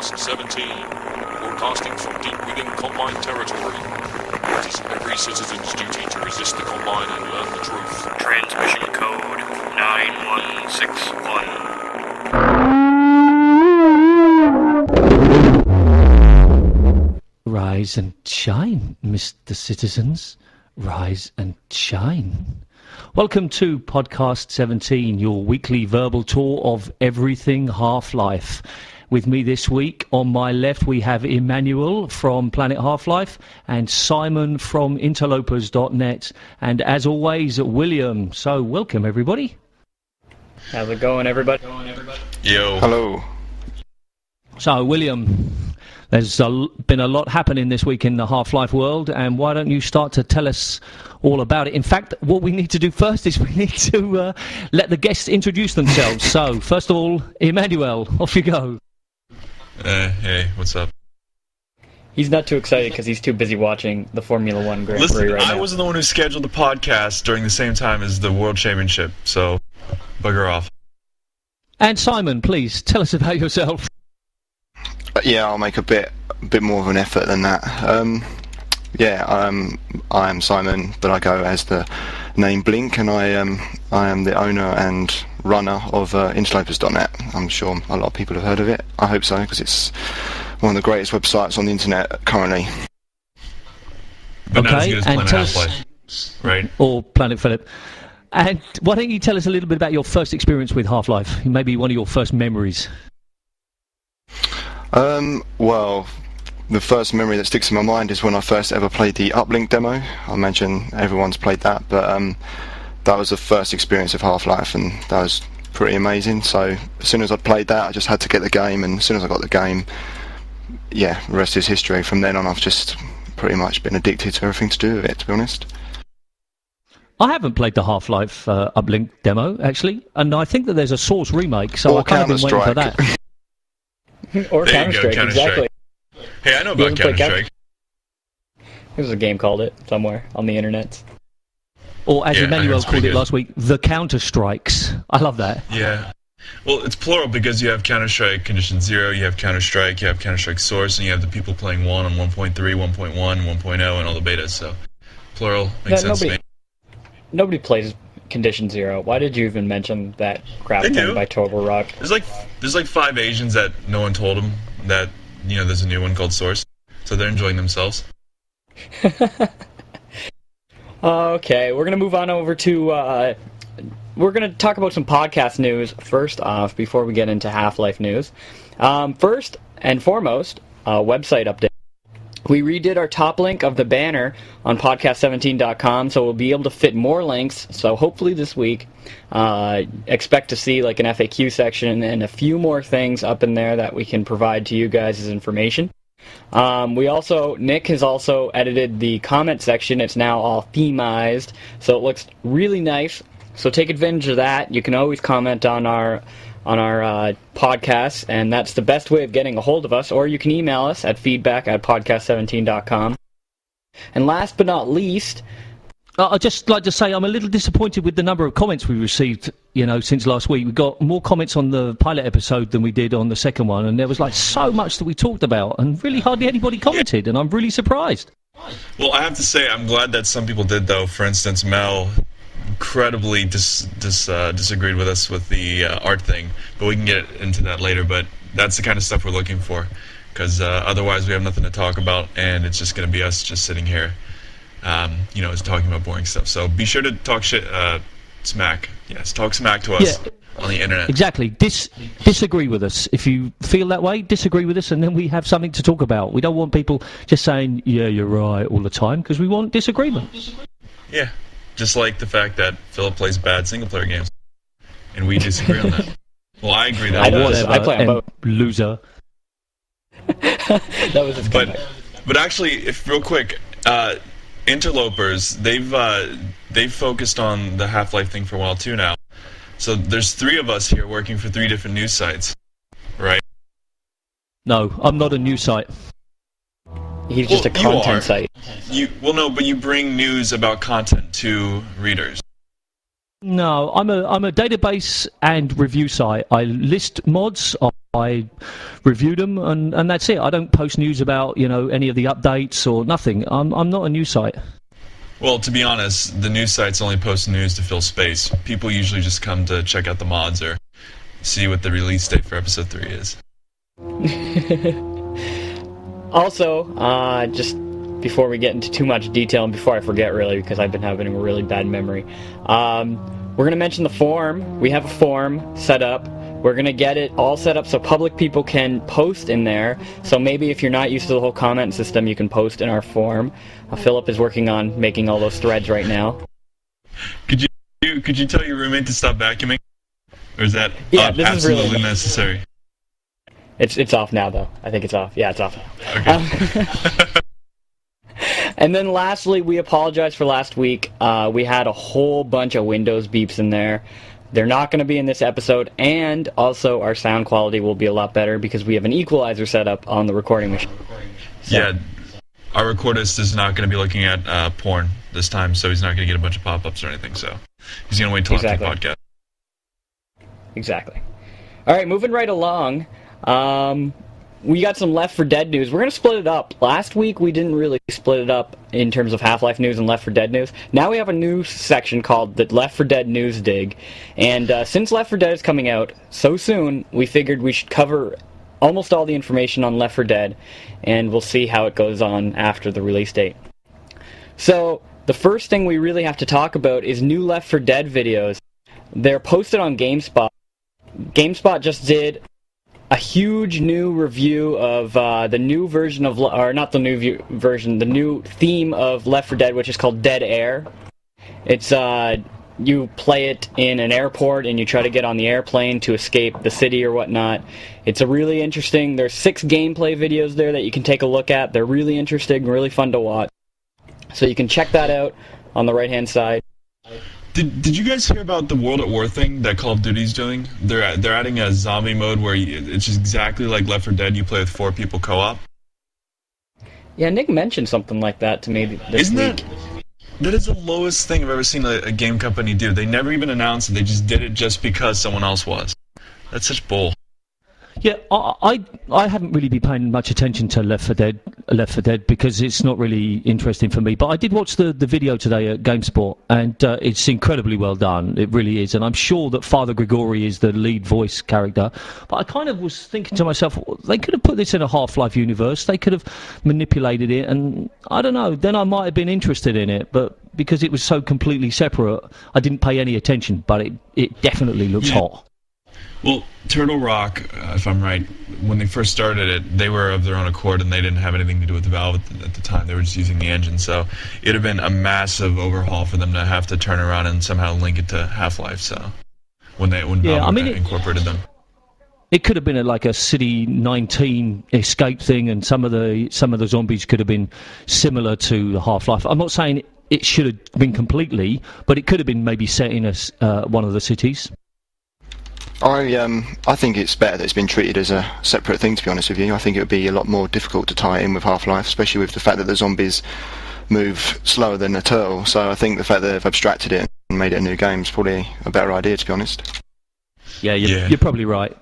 Podcast17, broadcasting from deep within Combine territory. It is every citizen's duty to resist the Combine and learn the truth. Transmission code 9161. Rise and shine, Mr. Citizens. Rise and shine. Welcome to Podcast 17, your weekly verbal tour of everything Half-Life. With me this week, on my left, we have Emmanuel from Planet Half-Life and Simon from Interlopers.net. And as always, William. So, welcome, everybody. How's it going, everybody? Yo. Hello. So, William, there's been a lot happening this week in the Half-Life world, and why don't you start to tell us all about it? In fact, what we need to do first is we need to let the guests introduce themselves. So, first of all, Emmanuel, off you go. Hey, what's up? He's not too excited because he's too busy watching the Formula One Grand Prix right now. I wasn't the one who scheduled the podcast during the same time as the World Championship, so bugger off. And Simon, please, tell us about yourself. Yeah, I'll make a bit more of an effort than that. I am Simon, but I go as the name Blink, and I am the owner and runner of Interlopers.net. I'm sure a lot of people have heard of it. I hope so, because it's one of the greatest websites on the internet currently. But not as good as Planet Half-Life, right? Or Planetphillip. And why don't you tell us a little bit about your first experience with Half-Life? Maybe one of your first memories. Well, the first memory that sticks in my mind is when I first ever played the Uplink demo. I imagine everyone's played that, but that was the first experience of Half-Life, and that was pretty amazing. So as soon as I'd played that, I just had to get the game, and as soon as I got the game, yeah, the rest is history. From then on, I've just pretty much been addicted to everything to do with it, to be honest. I haven't played the Half-Life Uplink demo, actually, and I think that there's a Source remake, so I've kind of been waiting for that. Or Counter-Strike, exactly. Hey, I know about Counter-Strike. There's a game called it somewhere on the internet. Or as Emmanuel called it last week, the Counter-Strikes. I love that. Yeah. Well, it's plural because you have Counter-Strike Condition 0, you have Counter-Strike, you have Counter-Strike Source, and you have the people playing 1 on 1.3, 1.1, 1.0, and all the betas, so plural makes sense to me. Nobody plays Condition 0. Why did you even mention that crap thing by Total Rock? There's like 5 Asians that no one told them that, you know, there's a new one called Source, so they're enjoying themselves. Okay, we're gonna move on over to we're gonna talk about some podcast news first off before we get into Half-Life news. First and foremost, website update. We redid our top link of the banner on podcast17.com, so we'll be able to fit more links. So hopefully this week, expect to see like an FAQ section and a few more things up in there that we can provide to you guys as information. Nick has also edited the comment section. It's now all themized, so it looks really nice. So take advantage of that. You can always comment on our podcasts, and that's the best way of getting a hold of us, or you can email us at feedback@podcast17.com. And last but not least, I'd just like to say I'm a little disappointed with the number of comments we received, since last week. We got more comments on the pilot episode than we did on the second one, and there was like so much that we talked about, and really hardly anybody commented, and I'm really surprised. Well, I have to say, I'm glad that some people did, though. For instance, Mel incredibly disagreed with us with the art thing, but we can get into that later. But that's the kind of stuff we're looking for, because otherwise we have nothing to talk about, and it's just going to be us just sitting here, just talking about boring stuff. So be sure to talk smack. Yes, talk smack to us on the internet. Exactly. Disagree with us. If you feel that way, disagree with us, and then we have something to talk about. We don't want people just saying, yeah, you're right all the time, because we want disagreement. Yeah. Just like the fact that Philip plays bad single-player games, and we disagree on that. Well, I agree that I play on both. Loser. That was his comment. But actually, if real quick, Interlopers, they've focused on the Half-Life thing for a while too now. So there's 3 of us here working for 3 different news sites, right? No, I'm not a news site. He's just a content site. But you bring news about content to readers. No, I'm a database and review site. I list mods on I review them, and that's it. I don't post news about, any of the updates or nothing. I'm not a news site. Well, to be honest, the news sites only post news to fill space. People usually just come to check out the mods or see what the release date for episode 3 is. Also, just before we get into too much detail, and before I forget really, because I've been having a really bad memory, we're going to mention the forum. We have a forum set up. We're going to get it all set up so public people can post in there. So maybe if you're not used to the whole comment system, you can post in our forum. Philip is working on making all those threads right now. Could you tell your roommate to stop vacuuming? Or is that absolutely really necessary? It's off now, though. I think it's off. Yeah, it's off now. Okay. And then lastly, we apologize for last week. We had a whole bunch of Windows beeps in there. They're not going to be in this episode, and also our sound quality will be a lot better because we have an equalizer set up on the recording machine. So. Yeah, our recordist is not going to be looking at porn this time, so he's not going to get a bunch of pop-ups or anything, so he's going to wait till after the podcast. Exactly. All right, moving right along. We got some Left4Dead news. We're going to split it up. Last week we didn't really split it up in terms of Half-Life news and Left4Dead news. Now we have a new section called the Left4Dead News Dig. And since Left4Dead is coming out so soon, we figured we should cover almost all the information on Left4Dead, and we'll see how it goes on after the release date. So the first thing we really have to talk about is new Left4Dead videos. They're posted on GameSpot. GameSpot just did a huge new review of the new version of, or not the new version, the new theme of Left4Dead, which is called Dead Air. It's you play it in an airport and you try to get on the airplane to escape the city or whatnot. It's a really interesting. There's 6 gameplay videos there that you can take a look at. They're really interesting, really fun to watch. So you can check that out on the right-hand side. Did you guys hear about the World at War thing that Call of Duty's doing? They're adding a zombie mode where it's just exactly like Left 4 Dead. You play with 4 people co-op. Yeah, Nick mentioned something like that to me this week. That is the lowest thing I've ever seen a game company do. They never even announced it. They just did it just because someone else was. That's such bull. Yeah, I haven't really been paying much attention to Left 4 Dead because it's not really interesting for me. But I did watch the video today at GameSpot, and it's incredibly well done. It really is, and I'm sure that Father Gregory is the lead voice character. But I kind of was thinking to myself, they could have put this in a Half-Life universe. They could have manipulated it, and I don't know. Then I might have been interested in it, but because it was so completely separate, I didn't pay any attention. But it definitely looks hot. Well, Turtle Rock, if I'm right, when they first started it, they were of their own accord and they didn't have anything to do with Valve at the time. They were just using the engine, so it would have been a massive overhaul for them to have to turn around and somehow link it to Half-Life. So when Valve incorporated them, it could have been like a City 19 escape thing, and some of the zombies could have been similar to Half-Life. I'm not saying it should have been completely, but it could have been maybe set in one of the cities. I think it's better that it's been treated as a separate thing, to be honest with you. I think it would be a lot more difficult to tie it in with Half-Life, especially with the fact that the zombies move slower than a turtle. So I think the fact that they've abstracted it and made it a new game is probably a better idea, to be honest. Yeah, you're probably right.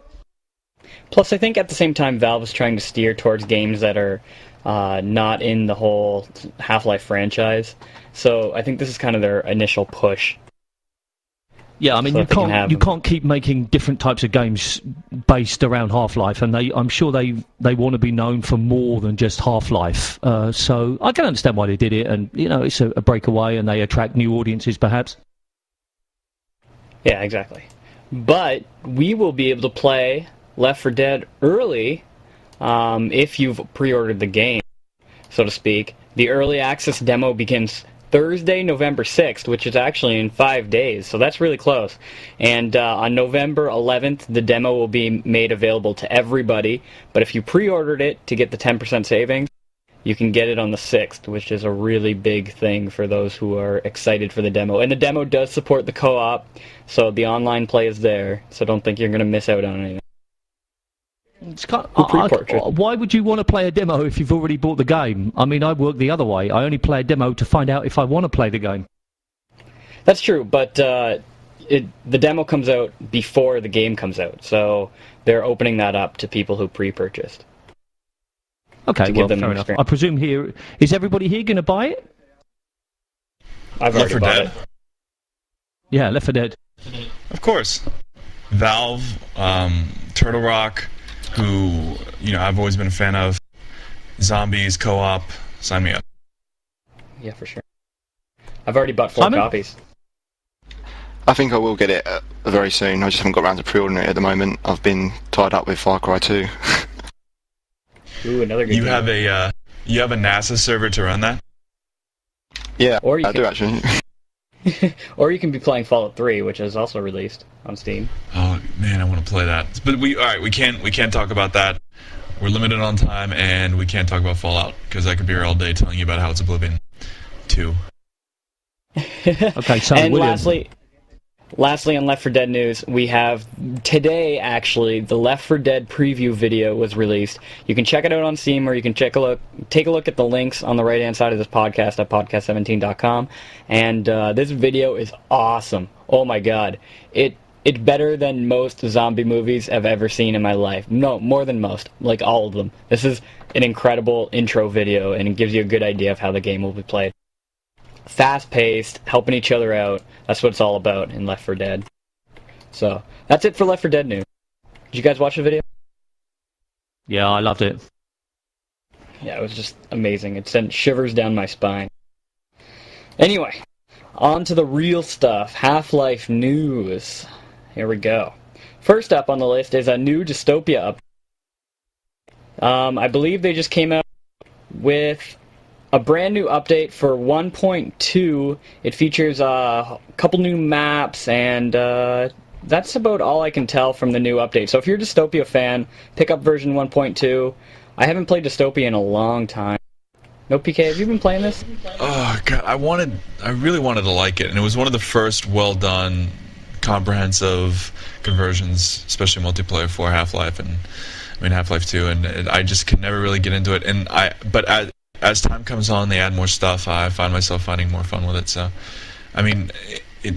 Plus, I think at the same time, Valve is trying to steer towards games that are not in the whole Half-Life franchise. So I think this is kind of their initial push. Yeah, I mean, so you can't keep making different types of games based around Half-Life, and I'm sure they want to be known for more than just Half-Life. So I can understand why they did it, and it's a breakaway, and they attract new audiences, perhaps. Yeah, exactly. But we will be able to play Left 4 Dead early if you've pre-ordered the game, so to speak. The early access demo begins Thursday, November 6th, which is actually in 5 days, so that's really close. And on November 11th, the demo will be made available to everybody, but if you pre-ordered it to get the 10% savings, you can get it on the 6th, which is a really big thing for those who are excited for the demo. And the demo does support the co-op, so the online play is there, so don't think you're going to miss out on anything. Why would you want to play a demo if you've already bought the game? I mean, I work the other way. I only play a demo to find out if I want to play the game. That's true, but the demo comes out before the game comes out. So they're opening that up to people who pre-purchased. Okay, well, fair enough. I presume here, is everybody here going to buy it? I've already bought it. Yeah, Left 4 Dead. Of course. Valve, Turtle Rock, who, I've always been a fan of. Zombies, co-op, sign me up. Yeah, for sure. I've already bought 4 copies. I think I will get it very soon. I just haven't got around to pre-ordering it at the moment. I've been tied up with Far Cry 2. Ooh, another good game. You have a NASA server to run that? Yeah, I do actually. Or you can be playing Fallout 3, which is also released on Steam. Oh man, I want to play that. But we can't talk about that. We're limited on time, and we can't talk about Fallout because I could be here all day telling you about how it's Oblivion 2. Okay, so and William. Lastly, on Left 4 Dead news, we have today, actually, the Left 4 Dead preview video was released. You can check it out on Steam, or you can take a look at the links on the right-hand side of this podcast at podcast17.com. And this video is awesome. Oh my god. It's better than most zombie movies I've ever seen in my life. No, more than most. Like, all of them. This is an incredible intro video, and it gives you a good idea of how the game will be played. Fast-paced, helping each other out. That's what it's all about in Left 4 Dead. So, that's it for Left 4 Dead news. Did you guys watch the video? Yeah, I loved it. Yeah, it was just amazing. It sent shivers down my spine. Anyway, on to the real stuff. Half-Life news. Here we go. First up on the list is a new Dystopia update. I believe they just came out with a brand new update for 1.2. It features a couple new maps, and that's about all I can tell from the new update. So if you're a Dystopia fan, pick up version 1.2. I haven't played Dystopia in a long time. NOPK, have you been playing this? Oh god, I really wanted to like it, and it was one of the first well-done, comprehensive conversions, especially multiplayer for Half-Life and Half-Life 2, and I just could never really get into it. But as time comes on, they add more stuff. I find myself finding more fun with it. So,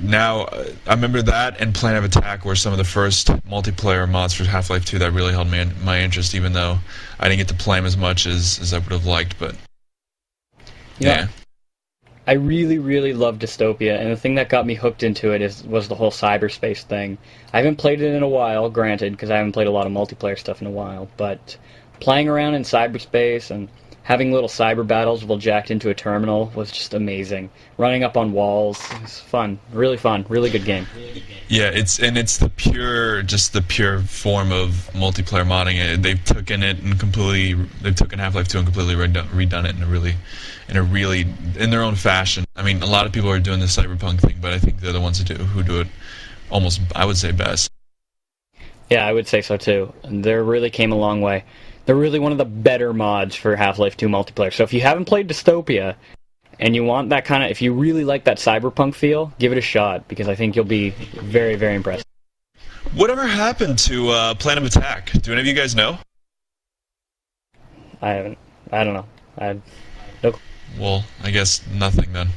now I remember that and Plan of Attack were some of the first multiplayer mods for Half-Life 2 that really held my interest, even though I didn't get to play them as much as I would have liked. But yeah. I really, really love Dystopia, and the thing that got me hooked into it was the whole cyberspace thing. I haven't played it in a while, granted, because I haven't played a lot of multiplayer stuff in a while, but playing around in cyberspace and having little cyber battles while jacked into a terminal was just amazing. Running up on walls, it's fun, really good game. Yeah, it's the pure form of multiplayer modding. They've taken Half-Life 2 and completely redone it in their own fashion. I mean, a lot of people are doing the cyberpunk thing, but I think they're the ones who do it almost, I would say, best. Yeah, I would say so too. And they really came a long way. They're really one of the better mods for Half-Life 2 multiplayer. So if you haven't played Dystopia, and you want that if you really like that cyberpunk feel, give it a shot, because I think you'll be very, very impressed. Whatever happened to Plan of Attack? Do any of you guys know? I haven't. I don't know. Nope. Well, I guess nothing then.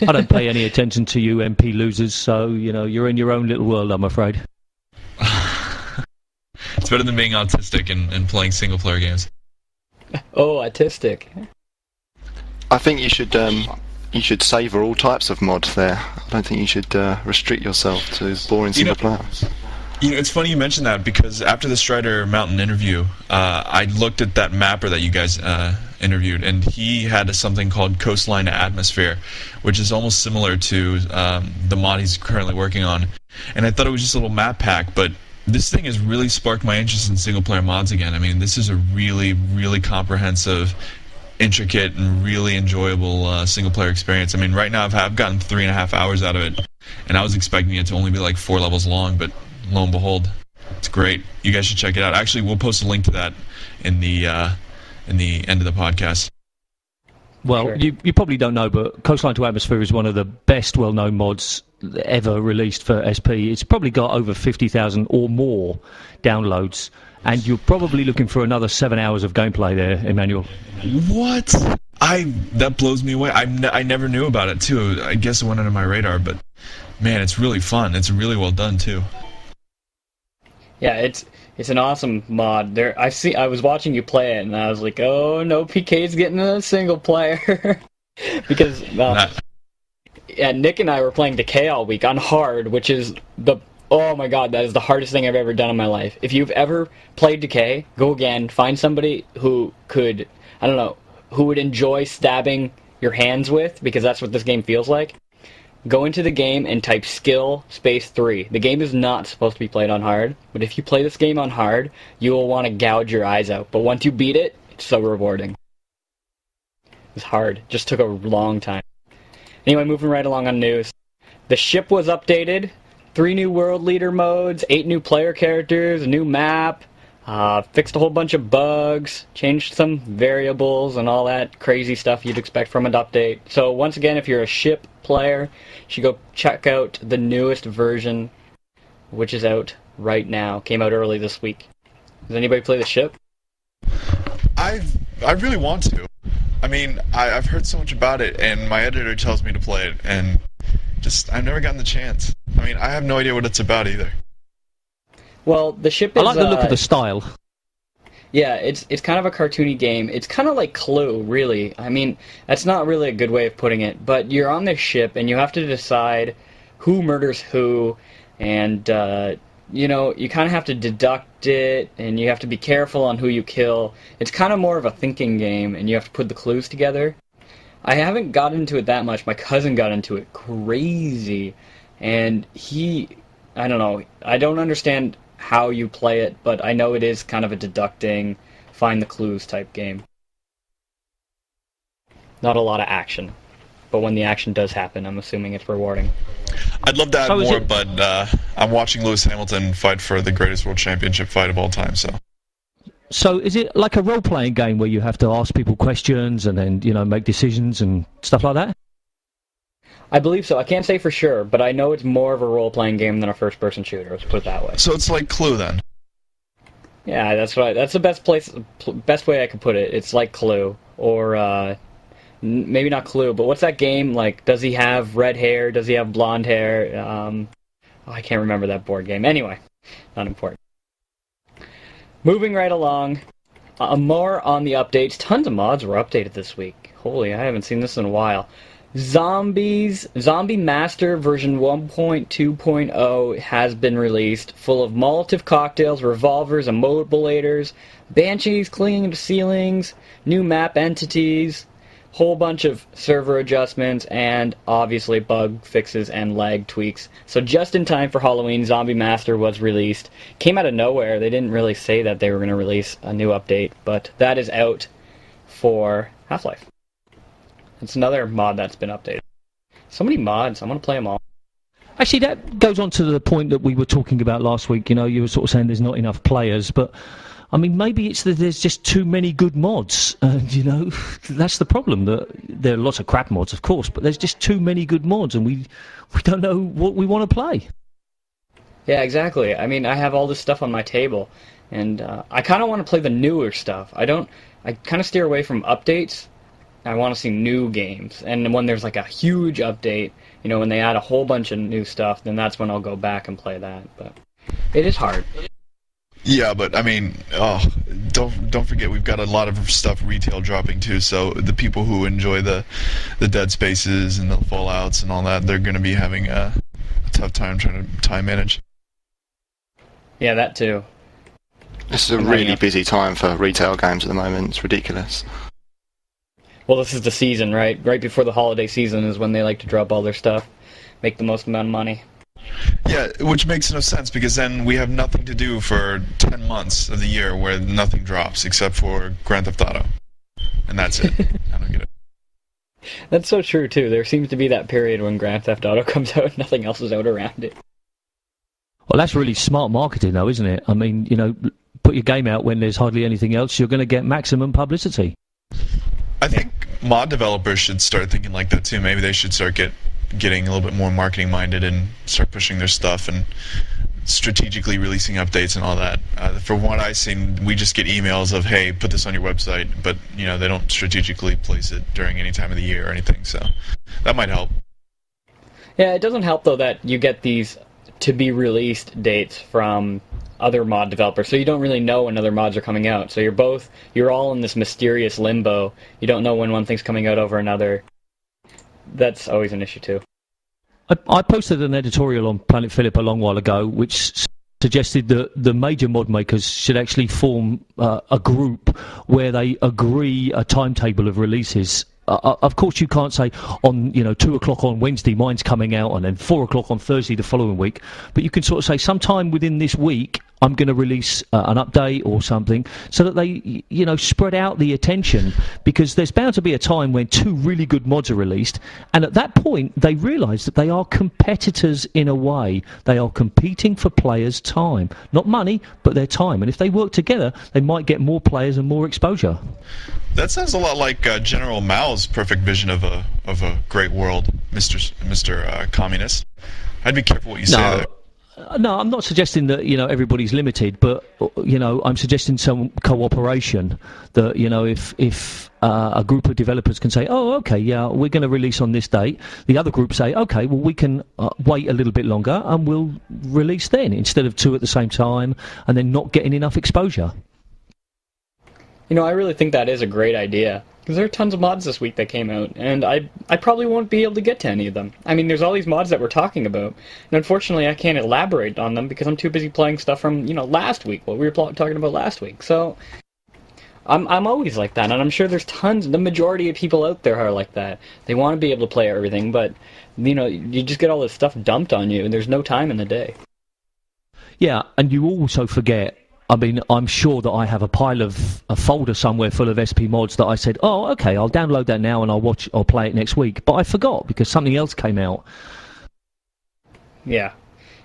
I don't pay any attention to you MP losers, so, you're in your own little world, I'm afraid. It's better than being autistic and playing single-player games. Oh, autistic. I think you should savour all types of mods there. I don't think you should restrict yourself to boring single player. It's funny you mentioned that, because after the Strider Mountain interview, I looked at that mapper that you guys interviewed, and he had something called Coastline Atmosphere, which is almost similar to the mod he's currently working on. And I thought it was just a little map pack, but this thing has really sparked my interest in single-player mods again. I mean, this is a really, really comprehensive, intricate, and really enjoyable single-player experience. I mean, right now I've gotten 3.5 hours out of it, and I was expecting it to only be like 4 levels long, but lo and behold, it's great. You guys should check it out. Actually, we'll post a link to that in the end of the podcast. Well, sure. you probably don't know, but Coastline to Atmosphere is one of the best well-known mods ever released for SP. It's probably got over 50,000 or more downloads, and you're probably looking for another 7 hours of gameplay there, Emmanuel. What? That blows me away. I never knew about it, too. I guess it went under my radar, but man, it's really fun. It's really well done, too. Yeah, it's an awesome mod. I was watching you play it, and I was like, oh no, PK's getting a single player because yeah, Nick and I were playing Decay all week on hard, which is oh my god, that is the hardest thing I've ever done in my life. If you've ever played Decay, go again, find somebody who could, I don't know, who would enjoy stabbing your hands with, because that's what this game feels like. Go into the game and type skill space 3. The game is not supposed to be played on hard, but if you play this game on hard, you will want to gouge your eyes out. But once you beat it, it's so rewarding. It's hard. It just took a long time. Anyway, moving right along on news. The ship was updated. 3 new world leader modes, 8 new player characters, a new map, fixed a whole bunch of bugs, changed some variables and all that crazy stuff you'd expect from an update. So once again, if you're a ship player, you should go check out the newest version, which is out right now. Came out early this week. Does anybody play the ship? I really want to. I mean, I've heard so much about it, and my editor tells me to play it, and just I've never gotten the chance. I mean, I have no idea what it's about either. Well, the ship is... I like the look of the style. Yeah, it's kind of a cartoony game. It's kind of like Clue, really. I mean, that's not really a good way of putting it, but you're on this ship, and you have to decide who murders who, and, you know, you kind of have to deduct it, and you have to be careful on who you kill. It's kind of more of a thinking game, and you have to put the clues together. I haven't got into it that much. My cousin got into it crazy, and I don't know, I don't understand how you play it, but I know it is kind of a deducting, find the clues type game. Not a lot of action, but when the action does happen, I'm assuming it's rewarding. I'd love to add more, but I'm watching Lewis Hamilton fight for the greatest world championship fight of all time, so... So is it like a role-playing game where you have to ask people questions and then, you know, make decisions and stuff like that? I believe so. I can't say for sure, but I know it's more of a role-playing game than a first-person shooter, let's put it that way. So it's like Clue, then? Yeah, that's right. That's the best way I could put it. It's like Clue, or maybe not Clue, but what's that game? Like, does he have red hair? Does he have blonde hair? I can't remember that board game. Anyway, not important. Moving right along, more on the updates. Tons of mods were updated this week. Holy, I haven't seen this in a while. Zombie Master version 1.2.0 has been released, full of Molotov cocktails, revolvers, immobilators, banshees clinging to ceilings, new map entities, whole bunch of server adjustments, and obviously bug fixes and lag tweaks. So just in time for Halloween, Zombie Master was released. Came out of nowhere. They didn't really say that they were going to release a new update, but that is out for Half-Life. It's another mod that's been updated. So many mods. I want to play them all. Actually, that goes on to the point that we were talking about last week. You know, you were sort of saying there's not enough players, but I mean, maybe it's that there's just too many good mods, and you know, that's the problem. That there are lots of crap mods, of course, but there's just too many good mods, and we don't know what we want to play. Yeah, exactly. I mean, I have all this stuff on my table, and I kind of want to play the newer stuff. I kind of steer away from updates. I want to see new games, and when there's like a huge update, you know, when they add a whole bunch of new stuff, then that's when I'll go back and play that. But it is hard. Yeah, but I mean, don't forget we've got a lot of stuff retail dropping too. So the people who enjoy the Dead Spaces and the Fallouts and all that, they're going to be having a tough time trying to time manage. Yeah, that too. This is a really busy time for retail games at the moment. It's ridiculous. Well, this is the season, right? Right before the holiday season is when they like to drop all their stuff, make the most amount of money. Yeah, which makes no sense, because then we have nothing to do for 10 months of the year where nothing drops except for Grand Theft Auto. And that's it. I don't get it. That's so true, too. There seems to be that period when Grand Theft Auto comes out and nothing else is out around it. Well, that's really smart marketing, though, isn't it? I mean, you know, put your game out when there's hardly anything else, you're going to get maximum publicity. I think mod developers should start thinking like that, too. Maybe they should start getting a little bit more marketing minded and start pushing their stuff and strategically releasing updates and all that. From what I've seen, we just get emails of, hey, put this on your website, but you know, they don't strategically place it during any time of the year or anything, so that might help. Yeah, it doesn't help though that you get these to be released dates from other mod developers, so you don't really know when other mods are coming out. So you're all in this mysterious limbo. You don't know when one thing's coming out over another. That's always an issue too. I posted an editorial on Planetphillip a long while ago, which suggested that the major mod makers should actually form a group where they agree a timetable of releases. Of course, you can't say on 2 o'clock on Wednesday mine's coming out, and then 4 o'clock on Thursday the following week. But you can sort of say sometime within this week I'm going to release an update or something, so that they spread out the attention, because there's bound to be a time when 2 really good mods are released, and at that point they realise that they are competitors in a way. They are competing for players' time, not money, but their time. And if they work together, they might get more players and more exposure. That sounds a lot like General Mao's perfect vision of a great world, Mr. Communist. I'd be careful what you say there. No, I'm not suggesting that everybody's limited, but I'm suggesting some cooperation. That if a group of developers can say, "Oh, okay, yeah, we're going to release on this date," the other group say, "Okay, well, we can wait a little bit longer and we'll release then," instead of 2 at the same time and then not getting enough exposure. I really think that is a great idea, because there are tons of mods this week that came out, and I probably won't be able to get to any of them. I mean, there's all these mods that we're talking about, and unfortunately I can't elaborate on them because I'm too busy playing stuff from, last week, what we were talking about last week. So I'm always like that, and I'm sure there's the majority of people out there are like that. They want to be able to play everything, but, you just get all this stuff dumped on you, and there's no time in the day. Yeah, and you also forget. I mean, I'm sure that I have a folder somewhere full of SP mods that I said, "Oh, okay, I'll download that now and I'll play it next week." But I forgot because something else came out. Yeah.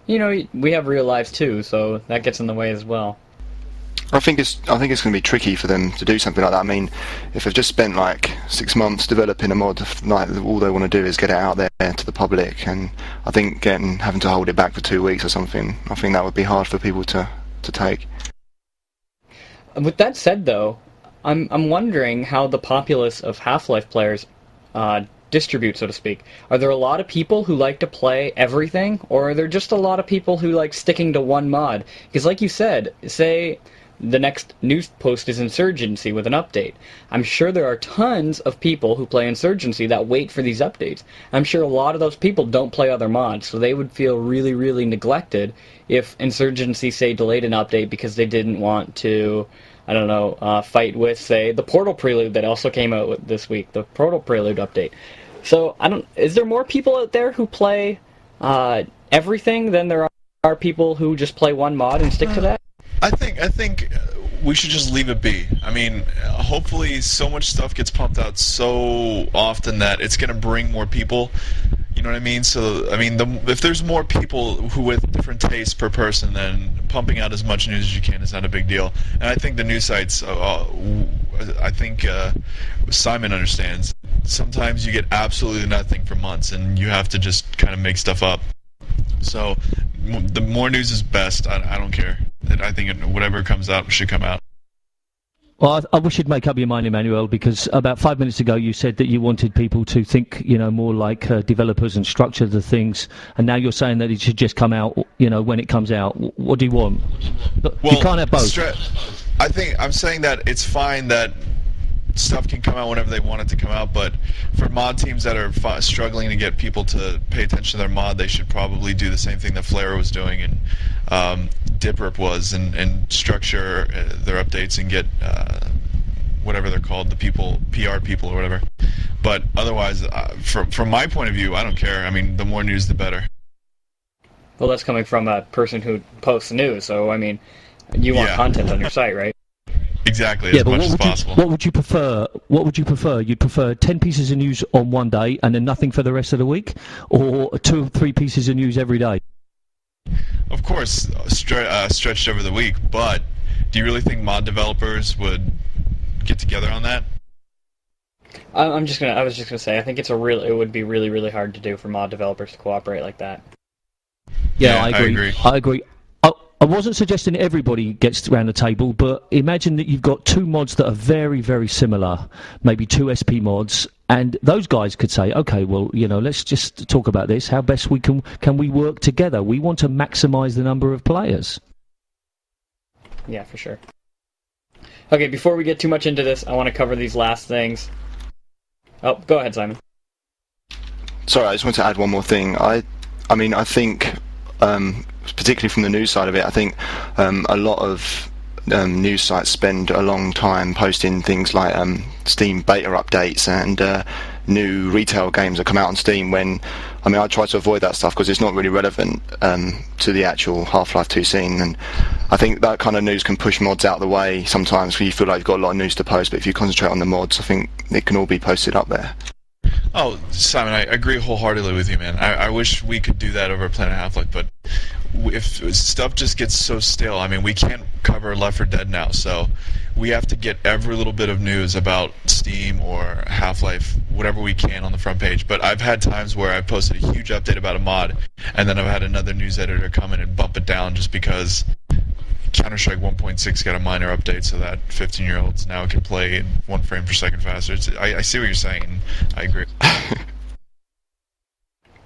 We have real lives too, so that gets in the way as well. I think it's going to be tricky for them to do something like that. I mean, if they've just spent like 6 months developing a mod, like all they want to do is get it out there to the public, and I think having to hold it back for 2 weeks or something, I think that would be hard for people to take. With that said, though, I'm wondering how the populace of Half-Life players distribute, so to speak. Are there a lot of people who like to play everything, or are there just a lot of people who like sticking to one mod? Because like you said, say the next news post is Insurgency with an update. I'm sure there are tons of people who play Insurgency that wait for these updates. I'm sure a lot of those people don't play other mods, so they would feel really, really neglected if Insurgency, say, delayed an update because they didn't want to, fight with, say, the Portal Prelude that also came out this week, the Portal Prelude update. So, is there more people out there who play everything than there are people who just play one mod and stick to that? I think we should just leave it be. I mean, hopefully so much stuff gets pumped out so often that it's going to bring more people. You know what I mean? So, I mean, if there's more people who with different tastes per person, then pumping out as much news as you can is not a big deal. And I think the news sites, I think Simon understands. Sometimes you get absolutely nothing for months, and you have to just kind of make stuff up. So, the more news is best. I don't care. I think whatever comes out should come out. Well, I wish you'd make up your mind, Emmanuel, because about 5 minutes ago you said that you wanted people to think, more like developers and structure the things, and now you're saying that it should just come out, when it comes out. What do you want? Well, you can't have both. I'm saying that it's fine that stuff can come out whenever they want it to come out, but for mod teams that are struggling to get people to pay attention to their mod, they should probably do the same thing that Flare was doing and DipRip was, and structure their updates and get whatever they're called, the PR people or whatever. But otherwise, from my point of view, I don't care. I mean, the more news, the better. Well, that's coming from a person who posts news, so I mean, you want content on your site, right? Exactly, as much as possible. What would you prefer? You'd prefer 10 pieces of news on one day and then nothing for the rest of the week, or 2 or 3 pieces of news every day? Of course, stretched over the week. But do you really think mod developers would get together on that? I was just gonna say, I think it would be really, really hard to do for mod developers to cooperate like that. Yeah, I agree. I wasn't suggesting everybody gets around the table, but imagine that you've got 2 mods that are very, very similar, maybe 2 SP mods, and those guys could say, okay, well, let's just talk about this. How best can we work together? We want to maximise the number of players. Yeah, for sure. Okay, before we get too much into this, I want to cover these last things. Oh, go ahead, Simon. Sorry, I just want to add one more thing. I think, particularly from the news side of it, I think a lot of news sites spend a long time posting things like Steam beta updates and new retail games that come out on Steam when, I try to avoid that stuff because it's not really relevant to the actual Half-Life 2 scene, and I think that kind of news can push mods out of the way sometimes because you feel like you've got a lot of news to post, but if you concentrate on the mods, I think it can all be posted up there. Oh, Simon, I agree wholeheartedly with you, man. I wish we could do that over Planet Half-Life, but if stuff just gets so stale, we can't cover Left4Dead now, so we have to get every little bit of news about Steam or Half-Life, whatever we can on the front page. But I've had times where I've posted a huge update about a mod, and then I've had another news editor come in and bump it down just because Counter-Strike 1.6 got a minor update so that 15-year-olds now can play in 1 frame per second faster. I see what you're saying, and I agree.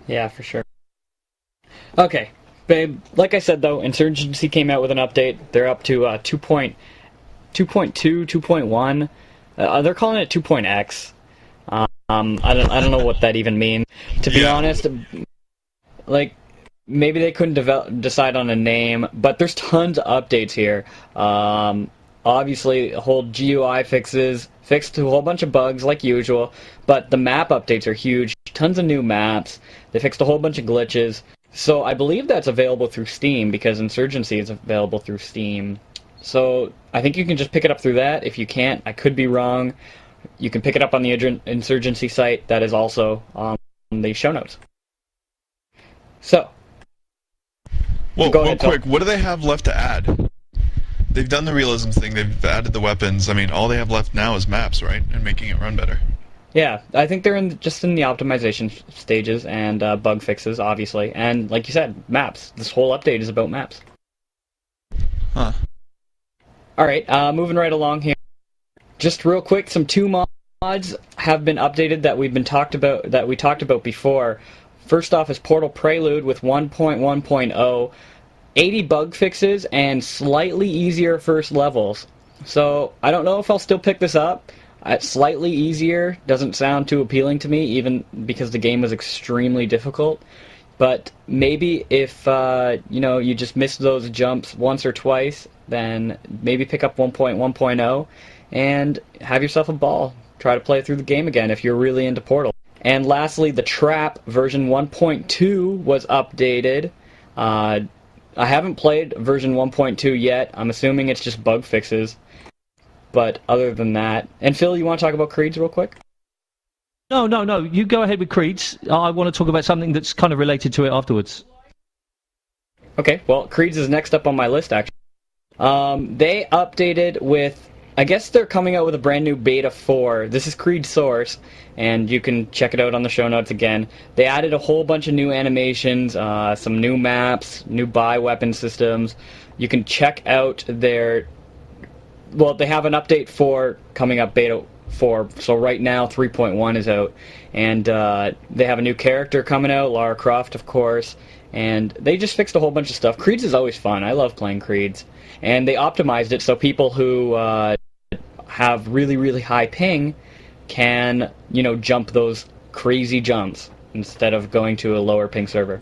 Yeah, for sure. Okay, babe, like I said, though, Insurgency came out with an update. They're up to 2.2, 2.1. They're calling it 2.x. I don't know what that even means. To be honest, maybe they couldn't decide on a name, but there's tons of updates here. Obviously, a whole GUI fixed a whole bunch of bugs like usual, but the map updates are huge. Tons of new maps. They fixed a whole bunch of glitches. So I believe that's available through Steam because Insurgency is available through Steam. So I think you can just pick it up through that. If you can't, I could be wrong. You can pick it up on the Insurgency site. That is also on the show notes. So, well, quick, what do they have left to add? They've done the realism thing. They've added the weapons. All they have left now is maps, right? And making it run better. Yeah, I think they're just in the optimization stages and bug fixes, obviously. And like you said, maps. This whole update is about maps. Huh. All right, moving right along here. Just real quick, some 2 mods have been updated that we talked about before. First off is Portal Prelude with 1.1.0, 80 bug fixes and slightly easier first levels. So I don't know if I'll still pick this up. Slightly easier doesn't sound too appealing to me, even because the game was extremely difficult. But maybe if you just missed those jumps once or twice, then maybe pick up 1.1.0 and have yourself a ball. Try to play through the game again if you're really into Portal. And lastly, the Trap version 1.2 was updated. I haven't played version 1.2 yet. I'm assuming it's just bug fixes. But other than that... And Phil, you want to talk about Kreedz real quick? No. You go ahead with Kreedz. I want to talk about something that's kind of related to it afterwards. Okay, well, Kreedz is next up on my list, actually. They updated with... I guess they're coming out with a brand new beta 4. This is Kreedz Source, and you can check it out on the show notes again. They added a whole bunch of new animations, some new maps, new buy weapon systems. You can check out their... Well, they have an update for coming up beta 4, so right now 3.1 is out. And they have a new character coming out, Lara Croft, of course. And they just fixed a whole bunch of stuff. Kreedz is always fun. I love playing Kreedz. And they optimized it so people who have really, really high ping can, jump those crazy jumps instead of going to a lower ping server.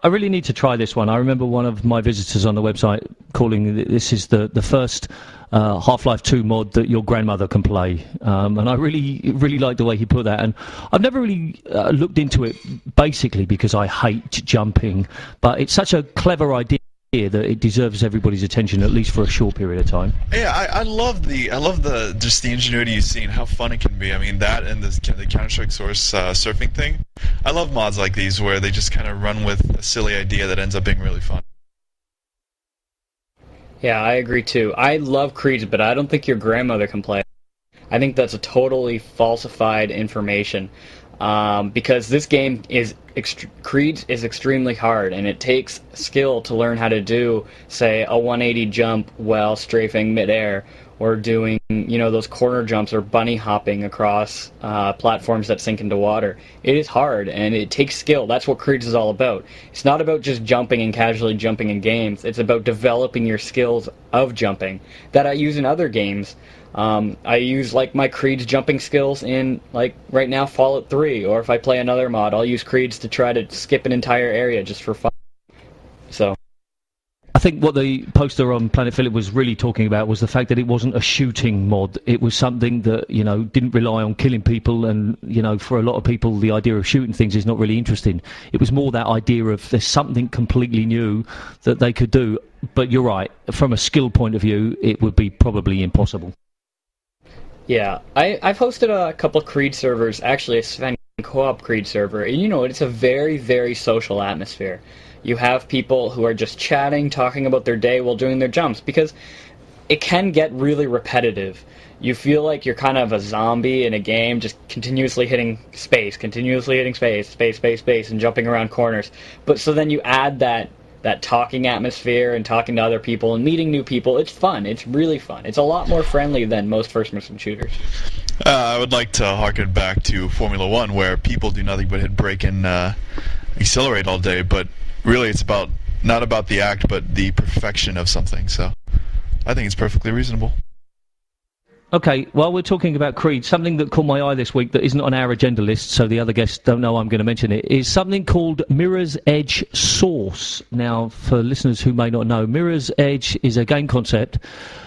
I really need to try this one. I remember one of my visitors on the website calling this is the first Half-Life 2 mod that your grandmother can play. And I really, really like the way he put that. And I've never really looked into it basically because I hate jumping. But it's such a clever idea that it deserves everybody's attention, at least for a short period of time. Yeah, I love the ingenuity you see and how fun it can be. That and the Counter-Strike Source surfing thing. I love mods like these where they just kind of run with a silly idea that ends up being really fun. Yeah, I agree too. I love Kreedz, but I don't think your grandmother can play. I think that's a totally falsified information. Because this game Kreedz is extremely hard, and it takes skill to learn how to do, say, a 180 jump while strafing midair, or doing, those corner jumps or bunny hopping across platforms that sink into water. It is hard, and it takes skill. That's what Kreedz is all about. It's not about just jumping and casually jumping in games. It's about developing your skills of jumping that I use in other games. I use my Kreedz jumping skills in right now Fallout 3, or if I play another mod, I'll use Kreedz to try to skip an entire area just for fun. So I think what the poster on Planetphillip was really talking about was the fact that it wasn't a shooting mod. It was something that, didn't rely on killing people, and, for a lot of people the idea of shooting things is not really interesting. It was more that idea of there's something completely new that they could do. But you're right, from a skill point of view, it would be probably impossible. Yeah, I've hosted a couple of Kreedz servers, actually a Svencoop Kreedz server, and it's a very, very social atmosphere. You have people who are just chatting, talking about their day while doing their jumps, because it can get really repetitive. You feel like you're kind of a zombie in a game, just continuously hitting space, space, and jumping around corners. But so then you add that talking atmosphere and talking to other people and meeting new people. It's fun. It's really fun. It's a lot more friendly than most first-person shooters. I would like to harken back to Formula 1, where people do nothing but hit brake and accelerate all day, but really it's not about the act, but the perfection of something. So I think it's perfectly reasonable. Okay, while we're talking about Kreedz, something that caught my eye this week that isn't on our agenda list, so the other guests don't know I'm going to mention it, is something called Mirror's Edge Source. Now, for listeners who may not know, Mirror's Edge is a game concept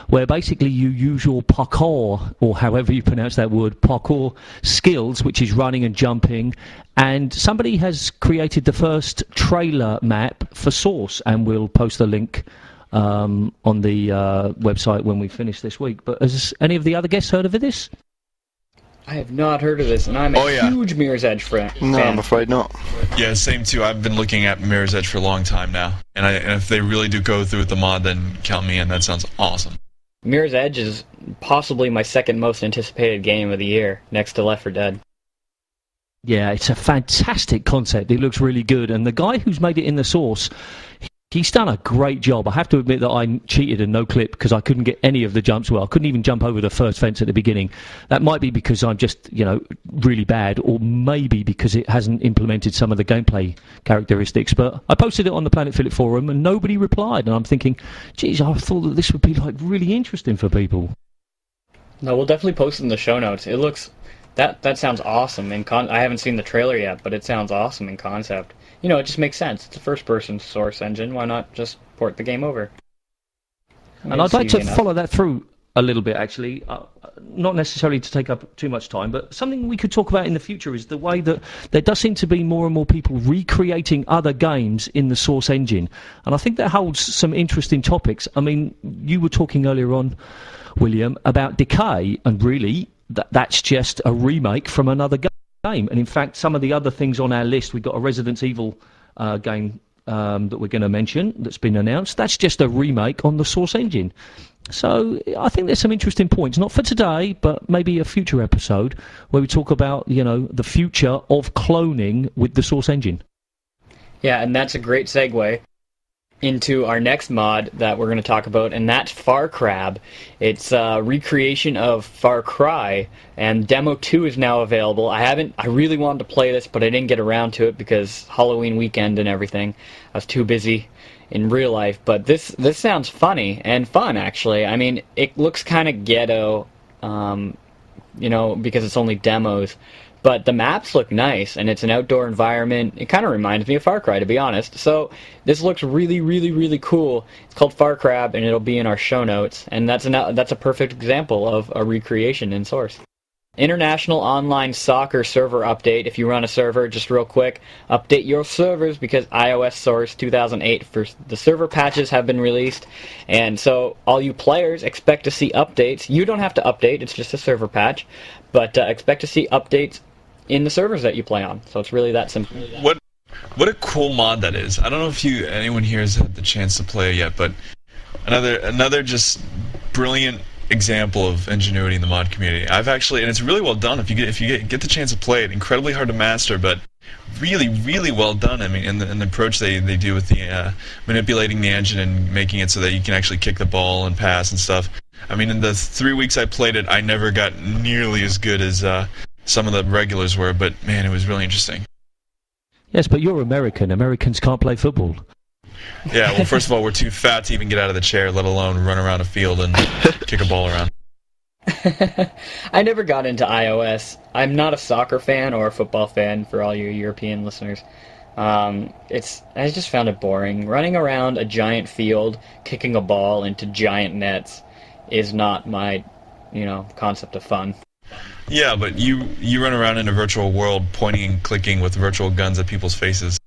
where basically you use your parkour, or however you pronounce that word, parkour skills, which is running and jumping, and somebody has created the first trailer map for Source, and we'll post the link on the website when we finish this week. But has any of the other guests heard of this? I have not heard of this, and I'm a huge Mirror's Edge fan. No, I'm afraid not. Yeah, same too. I've been looking at Mirror's Edge for a long time now, and if they really do go through with the mod, then count me in. That sounds awesome. Mirror's Edge is possibly my second most anticipated game of the year, next to Left 4 Dead. Yeah, it's a fantastic concept. It looks really good, and the guy who's made it in the source, he's done a great job. I have to admit that I cheated and no-clip because I couldn't get any of the jumps well. I couldn't even jump over the first fence at the beginning. That might be because I'm just, really bad, or maybe because it hasn't implemented some of the gameplay characteristics. But I posted it on the Planetphillip forum and nobody replied. And I'm thinking, geez, I thought that this would be really interesting for people. No, we'll definitely post it in the show notes. It looks... That sounds awesome. I haven't seen the trailer yet, but it sounds awesome in concept. It just makes sense. It's a first-person source engine. Why not just port the game over? And I'd like to follow that through a little bit, actually. Not necessarily to take up too much time, but something we could talk about in the future is the way that there does seem to be more and more people recreating other games in the source engine. And I think that holds some interesting topics. I mean, you were talking earlier on, William, about Decay, and really... that's just a remake from another game. And in fact, some of the other things on our list, we've got a Resident Evil game that we're going to mention that's been announced. That's just a remake on the Source engine. So I think there's some interesting points, not for today, but maybe a future episode where we talk about, the future of cloning with the Source engine. Yeah, and that's a great segue into our next mod that we're going to talk about, and that's FarCrab. It's a recreation of Far Cry, and Demo 2 is now available. I really wanted to play this, but I didn't get around to it because Halloween weekend and everything. I was too busy in real life, but this sounds funny and fun, actually. I mean, it looks kind of ghetto, because it's only demos. But the maps look nice, and it's an outdoor environment. It kind of reminds me of Far Cry, to be honest. So this looks really, really, really cool. It's called FarCrab, and it'll be in our show notes. And that's a perfect example of a recreation in Source. International Online Soccer server update. If you run a server, just real quick, update your servers because iOS Source 2008 for the server patches have been released. And so all you players expect to see updates. You don't have to update. It's just a server patch. But expect to see updates in the servers that you play on. So it's really that simple. What a cool mod that is. I don't know if anyone here has had the chance to play it yet, but another just brilliant example of ingenuity in the mod community. And it's really well done if you get the chance to play it. Incredibly hard to master, but really, really well done. I mean, in the approach they do with the manipulating the engine and making it so that you can actually kick the ball and pass and stuff. I mean, in the 3 weeks I played it, I never got nearly as good as some of the regulars were, but man, it was really interesting. Yes, but you're American. Americans can't play football. Yeah, well, first of all, we're too fat to even get out of the chair, let alone run around a field and kick a ball around. I never got into iOS. I'm not a soccer fan or a football fan for all you European listeners. I just found it boring. Running around a giant field, kicking a ball into giant nets is not my, concept of fun. Yeah, but you run around in a virtual world pointing and clicking with virtual guns at people's faces.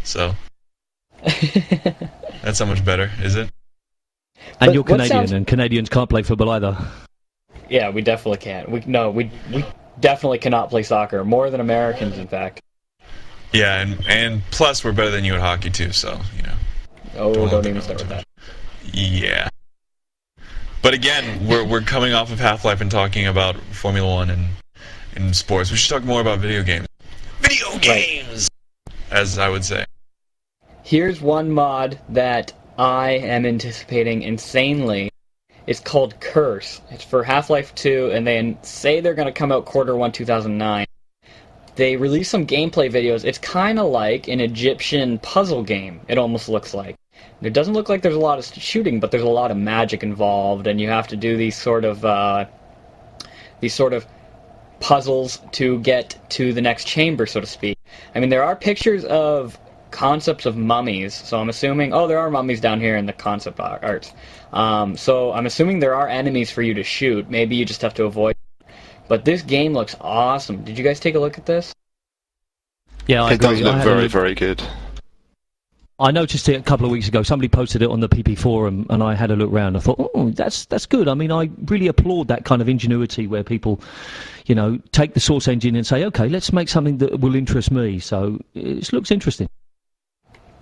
So that's not much better, is it? And you're Canadian, and Canadians can't play football either. Yeah, we definitely can't. We definitely cannot play soccer. More than Americans, in fact. Yeah, and plus we're better than you at hockey too, so, Oh, don't even start with that. Yeah. But again, we're coming off of Half-Life and talking about Formula 1 and sports. We should talk more about video games. Video games! Right. As I would say. Here's one mod that I am anticipating insanely. It's called Curse. It's for Half-Life 2, and they say they're going to come out Q1 2009. They released some gameplay videos. It's kind of like an Egyptian puzzle game, it almost looks like. It doesn't look like there's a lot of shooting, but there's a lot of magic involved, and you have to do these sort of puzzles to get to the next chamber, so to speak. I mean, there are pictures of concepts of mummies, so I'm assuming... Oh, there are mummies down here in the concept arts. So I'm assuming there are enemies for you to shoot. Maybe you just have to avoid. But this game looks awesome. Did you guys take a look at this? Yeah, I agree. It does look very, very good. I noticed it a couple of weeks ago. Somebody posted it on the PP forum, and I had a look round. I thought, oh, that's good. I mean, I really applaud that kind of ingenuity where people, take the source engine and say, okay, let's make something that will interest me. So it looks interesting.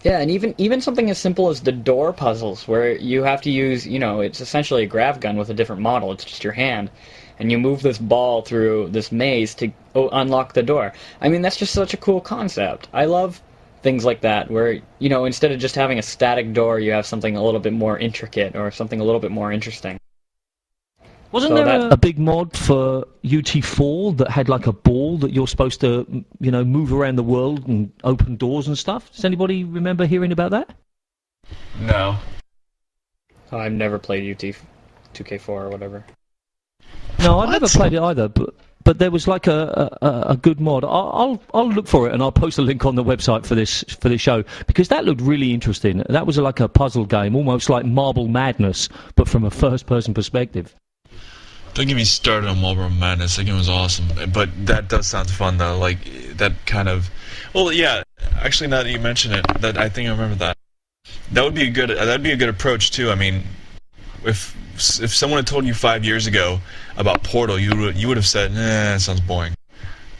Yeah, and even something as simple as the door puzzles, where you have to use, it's essentially a grav gun with a different model. It's just your hand. And you move this ball through this maze to unlock the door. I mean, that's just such a cool concept. I love things like that, where, instead of just having a static door, you have something a little bit more intricate or something a little bit more interesting. Wasn't there a big mod for UT4 that had like a ball that you're supposed to, move around the world and open doors and stuff? Does anybody remember hearing about that? No. Oh, I've never played UT2K4 or whatever. No, I've never played it either, but there was like a good mod. I'll look for it and I'll post a link on the website for this show, because that looked really interesting. That was like a puzzle game, almost like Marble Madness, but from a first-person perspective. Don't get me started on Marble Madness. That game was awesome. But that does sound fun, though. Like, that kind of... Well, yeah. Actually, now that you mention it, I think I remember that. That'd be a good approach, too. I mean, if someone had told you 5 years ago about Portal, you would have said, that sounds boring.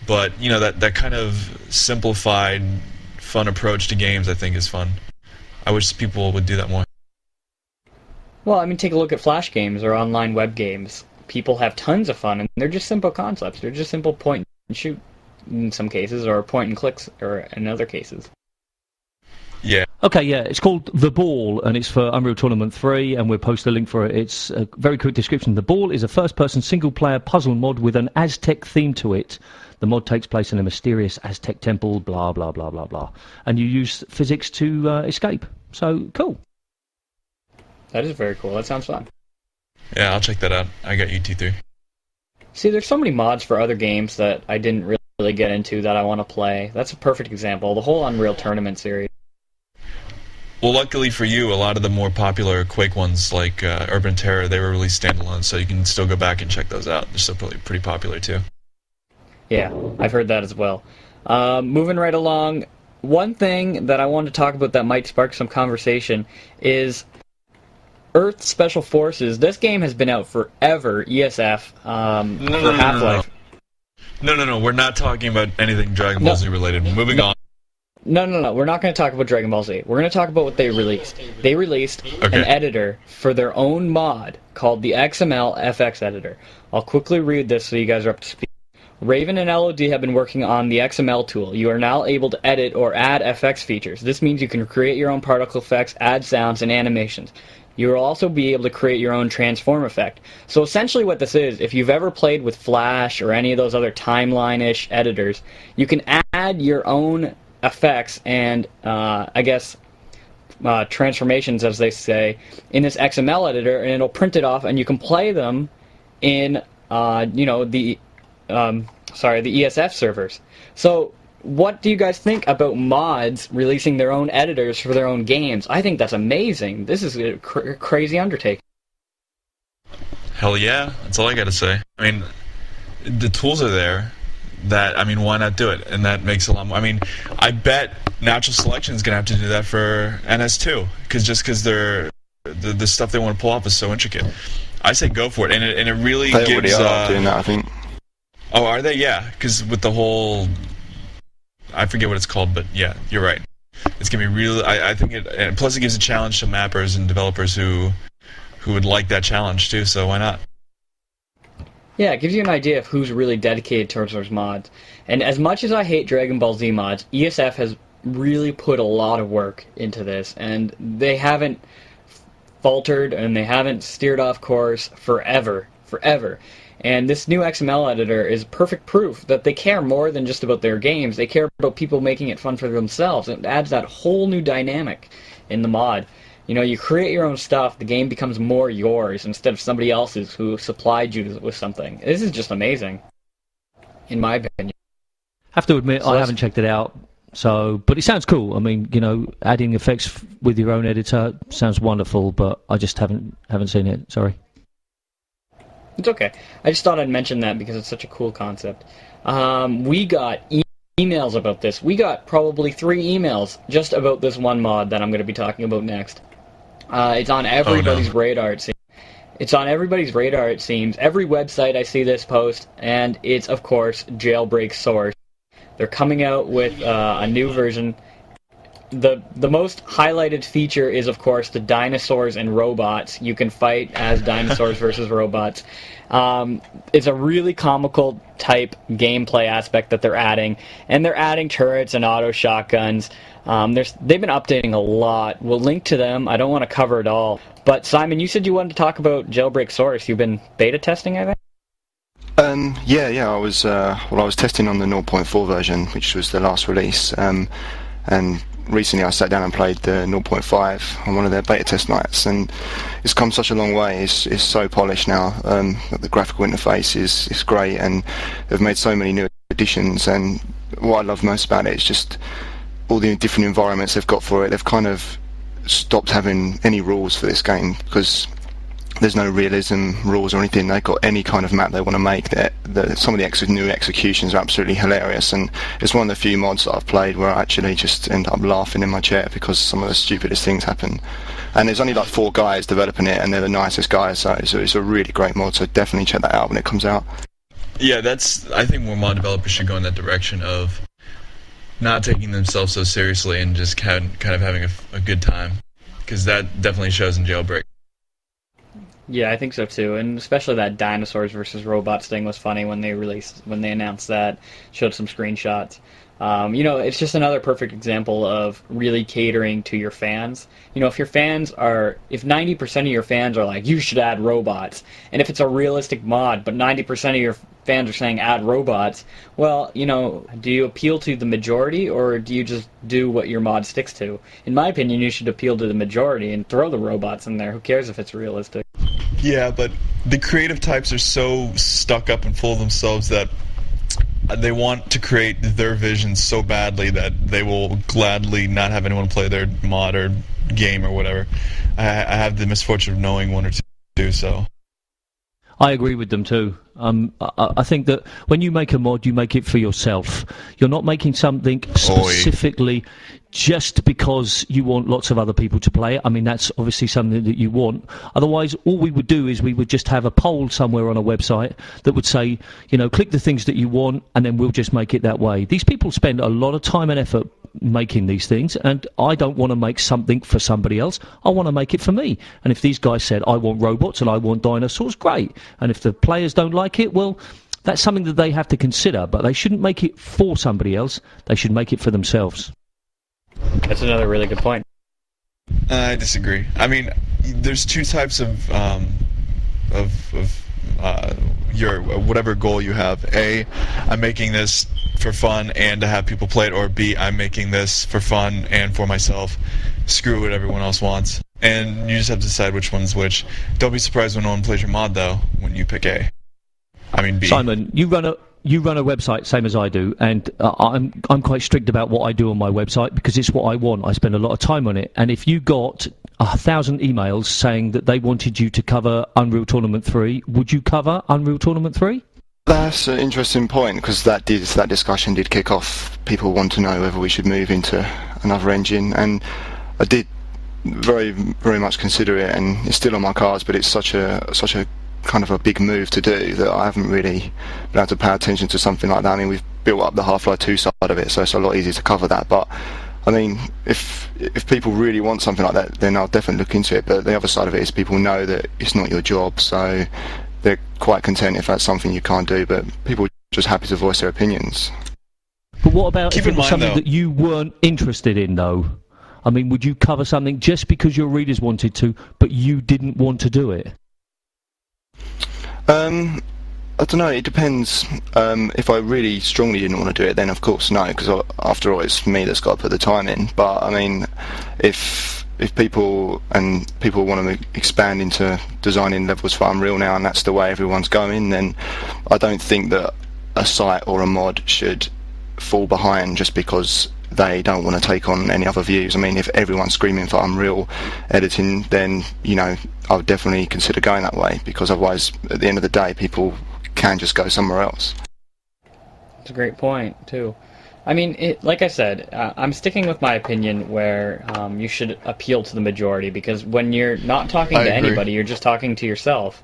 But, that kind of simplified, fun approach to games, I think, is fun. I wish people would do that more. Well, I mean, take a look at Flash games or online web games. People have tons of fun, and they're just simple concepts. They're just simple point and shoot in some cases, or point and clicks or in other cases. Yeah. Okay, yeah, it's called The Ball, and it's for Unreal Tournament 3, and we'll post a link for it. It's a very quick description. The Ball is a first-person single-player puzzle mod with an Aztec theme to it. The mod takes place in a mysterious Aztec temple, blah, blah, blah, blah, blah. And you use physics to escape. So, cool. That is very cool. That sounds fun. Yeah, I'll check that out. I got UT3. See, there's so many mods for other games that I didn't really get into that I want to play. That's a perfect example. The whole Unreal Tournament series. Well, luckily for you, a lot of the more popular Quake ones, like Urban Terror, they were released standalone, so you can still go back and check those out. They're still pretty popular, too. Yeah, I've heard that as well. Moving right along, one thing that I wanted to talk about that might spark some conversation is Earth Special Forces. This game has been out forever, ESF, for Half-Life. No, we're not talking about anything Dragon Ball Z related. Moving on. No, we're not going to talk about Dragon Ball Z. We're going to talk about what they released. They released an editor for their own mod called the XML FX editor. I'll quickly read this so you guys are up to speed. Raven and LOD have been working on the XML tool. You are now able to edit or add FX features. This means you can create your own particle effects, add sounds, and animations. You'll also be able to create your own transform effect. So essentially what this is, if you've ever played with Flash or any of those other timeline-ish editors, you can add your own effects and, transformations, as they say, in this XML editor, and it'll print it off, and you can play them in, the ESF servers. So what do you guys think about mods releasing their own editors for their own games? I think that's amazing. This is a crazy undertaking. Hell yeah, that's all I gotta say. I mean, the tools are there. Why not do it? And that makes a lot more. I mean, I bet Natural Selection is gonna have to do that for NS2, because the stuff they want to pull off is so intricate. I say go for it, and it really they gives. They already are doing that, I think. Oh, are they? Yeah, because with the whole, I forget what it's called, but yeah, you're right. It's gonna be real. I think it, and plus it gives a challenge to mappers and developers who would like that challenge too. So why not? Yeah, it gives you an idea of who's really dedicated towards those mods. And as much as I hate Dragon Ball Z mods, ESF has really put a lot of work into this, and they haven't faltered and they haven't steered off course forever. And this new XML editor is perfect proof that they care more than just about their games. They care about people making it fun for themselves. It adds that whole new dynamic in the mod. You create your own stuff, the game becomes more yours instead of somebody else's who supplied you with something. This is just amazing, in my opinion. Have to admit, I haven't checked it out, but it sounds cool. I mean, adding effects with your own editor sounds wonderful, but I just haven't seen it, sorry. It's okay. I just thought I'd mention that because it's such a cool concept. We got emails about this. We got probably 3 emails just about this one mod that I'm going to be talking about next. It's on everybody's radar, it seems. It's on everybody's radar, it seems. Every website I see this post, and it's, of course, Jailbreak Source. They're coming out with a new version. The most highlighted feature is, of course, the dinosaurs and robots. You can fight as dinosaurs versus robots. It's a really comical type gameplay aspect that they're adding, and they're adding turrets and auto shotguns. They've been updating a lot. We'll link to them. I don't want to cover it all. But Simon, you said you wanted to talk about Jailbreak Source. You've been beta testing, I think? Yeah. I was testing on the 0.4 version, which was the last release. And recently I sat down and played the 0.5 on one of their beta test nights, and it's come such a long way. It's so polished now. The graphical interface is great, and they've made so many new additions, and what I love most about it is just all the different environments they've got for it. They've kind of stopped having any rules for this game because there's no realism rules or anything. They've got any kind of map they want to make. Some of the new executions are absolutely hilarious, and it's one of the few mods that I've played where I actually just end up laughing in my chair because some of the stupidest things happen. And there's only like 4 guys developing it, and they're the nicest guys, so it's a really great mod, so definitely check that out when it comes out. Yeah, I think more mod developers should go in that direction of not taking themselves so seriously and just kind of having a good time, because that definitely shows in Jailbreak. Yeah, I think so too, and especially that dinosaurs versus robots thing was funny when they announced that, showed some screenshots. It's just another perfect example of really catering to your fans. If 90% of your fans are like, you should add robots, and if it's a realistic mod, but 90% of your fans are saying add robots, well, do you appeal to the majority, or do you just do what your mod sticks to? In my opinion, you should appeal to the majority and throw the robots in there. Who cares if it's realistic? Yeah, but the creative types are so stuck up and full of themselves that they want to create their vision so badly that they will gladly not have anyone play their mod or game or whatever. I have the misfortune of knowing 1 or 2, so... I agree with them too. I think that when you make a mod, you make it for yourself. You're not making something specifically just because you want lots of other people to play it. I mean, that's obviously something that you want. Otherwise, all we would do is we would just have a poll somewhere on a website that would say, click the things that you want, and then we'll just make it that way. These people spend a lot of time and effort making these things, and I don't want to make something for somebody else. I want to make it for me. And if these guys said, I want robots and I want dinosaurs, great. And if the players don't like it, well, that's something that they have to consider, but they shouldn't make it for somebody else. They should make it for themselves. That's another really good point. I disagree. I mean, there's two types of your whatever goal you have. A, I'm making this for fun and to have people play it, or B, I'm making this for fun and for myself. Screw what everyone else wants. And you just have to decide which one's which. Don't be surprised when no one plays your mod, though, when you pick A. I mean B. Simon, you run a website, same as I do, and I'm quite strict about what I do on my website because it's what I want. I spend a lot of time on it. And if you got 1,000 emails saying that they wanted you to cover Unreal Tournament 3, would you cover Unreal Tournament 3? That's an interesting point, because that discussion did kick off. People want to know whether we should move into another engine, and I did very, very much consider it, and it's still on my cards. But it's such a kind of a big move to do that I haven't really been able to pay attention to something like that. I mean, we've built up the Half-Life 2 side of it, so it's a lot easier to cover that. But I mean, if people really want something like that, then I'll definitely look into it. But the other side of it is people know that it's not your job, so they're quite content if that's something you can't do, but people are just happy to voice their opinions. But what about if it was something though, that you weren't interested in, though? I mean, would you cover something just because your readers wanted to, but you didn't want to do it? I don't know, it depends. If I really strongly didn't want to do it, then of course no, because after all it's me that's got to put the time in. But I mean, if people want to expand into designing levels for Unreal now, and that's the way everyone's going, then I don't think that a site or a mod should fall behind just because they don't want to take on any other views. I mean, if everyone's screaming for Unreal editing, then, you know, I would definitely consider going that way, because otherwise, at the end of the day, people can just go somewhere else. That's a great point, too. I mean, like I said, I'm sticking with my opinion where you should appeal to the majority, because when you're not talking to anybody, you're just talking to yourself.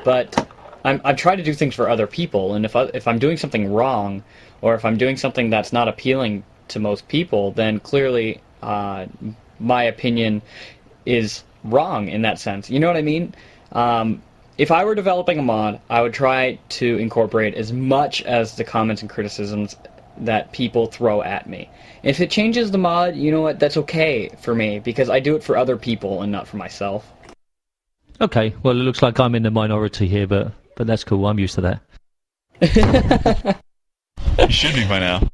But I've tried to do things for other people, and if I'm doing something wrong, or if I'm doing something that's not appealing to most people, then clearly my opinion is wrong in that sense. You know what I mean? If I were developing a mod, I would try to incorporate as much as the comments and criticisms that people throw at me. If it changes the mod, you know what, that's okay for me, because I do it for other people and not for myself. Okay, well, it looks like I'm in the minority here, but that's cool. I'm used to that. You should be by now.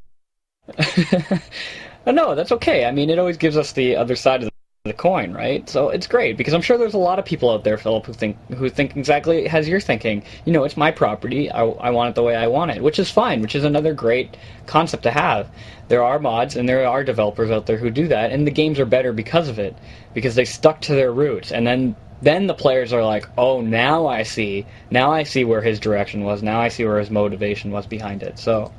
No, that's okay. I mean, it always gives us the other side of the coin, right? So it's great, because I'm sure there's a lot of people out there, Philip, who think exactly as you're thinking. You know, it's my property. I want it the way I want it, which is fine, which is another great concept to have. There are mods and there are developers out there who do that, and the games are better because of it, because they stuck to their roots. And then the players are like, oh, now I see where his direction was. Now I see where his motivation was behind it. So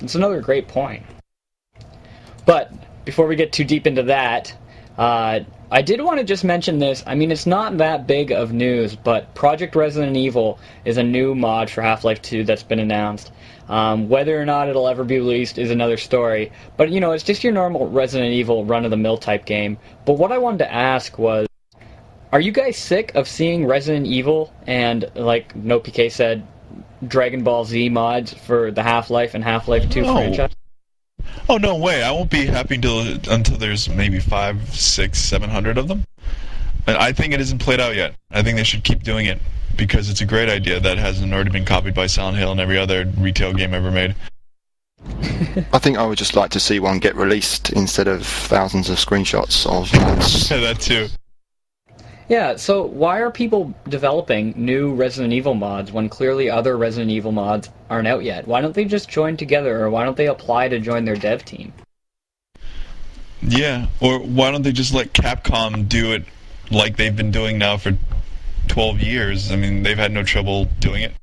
it's another great point. But before we get too deep into that, I did want to just mention this. I mean, it's not that big of news, but Project Resident Evil is a new mod for Half-Life 2 that's been announced. Whether or not it'll ever be released is another story. But, you know, it's just your normal Resident Evil run-of-the-mill type game. But what I wanted to ask was, are you guys sick of seeing Resident Evil and, like NOPK said, Dragon Ball Z mods for the Half-Life and Half-Life 2 franchise? Oh, no way. I won't be happy until there's maybe 500, 600, 700 of them. And I think it isn't played out yet. I think they should keep doing it, because it's a great idea that hasn't already been copied by Silent Hill and every other retail game ever made. I think I would just like to see one get released instead of thousands of screenshots of mods. That too. Yeah, so why are people developing new Resident Evil mods when clearly other Resident Evil mods aren't out yet? Why don't they just join together, or why don't they apply to join their dev team? Yeah, or why don't they just let Capcom do it like they've been doing now for 12 years? I mean, they've had no trouble doing it.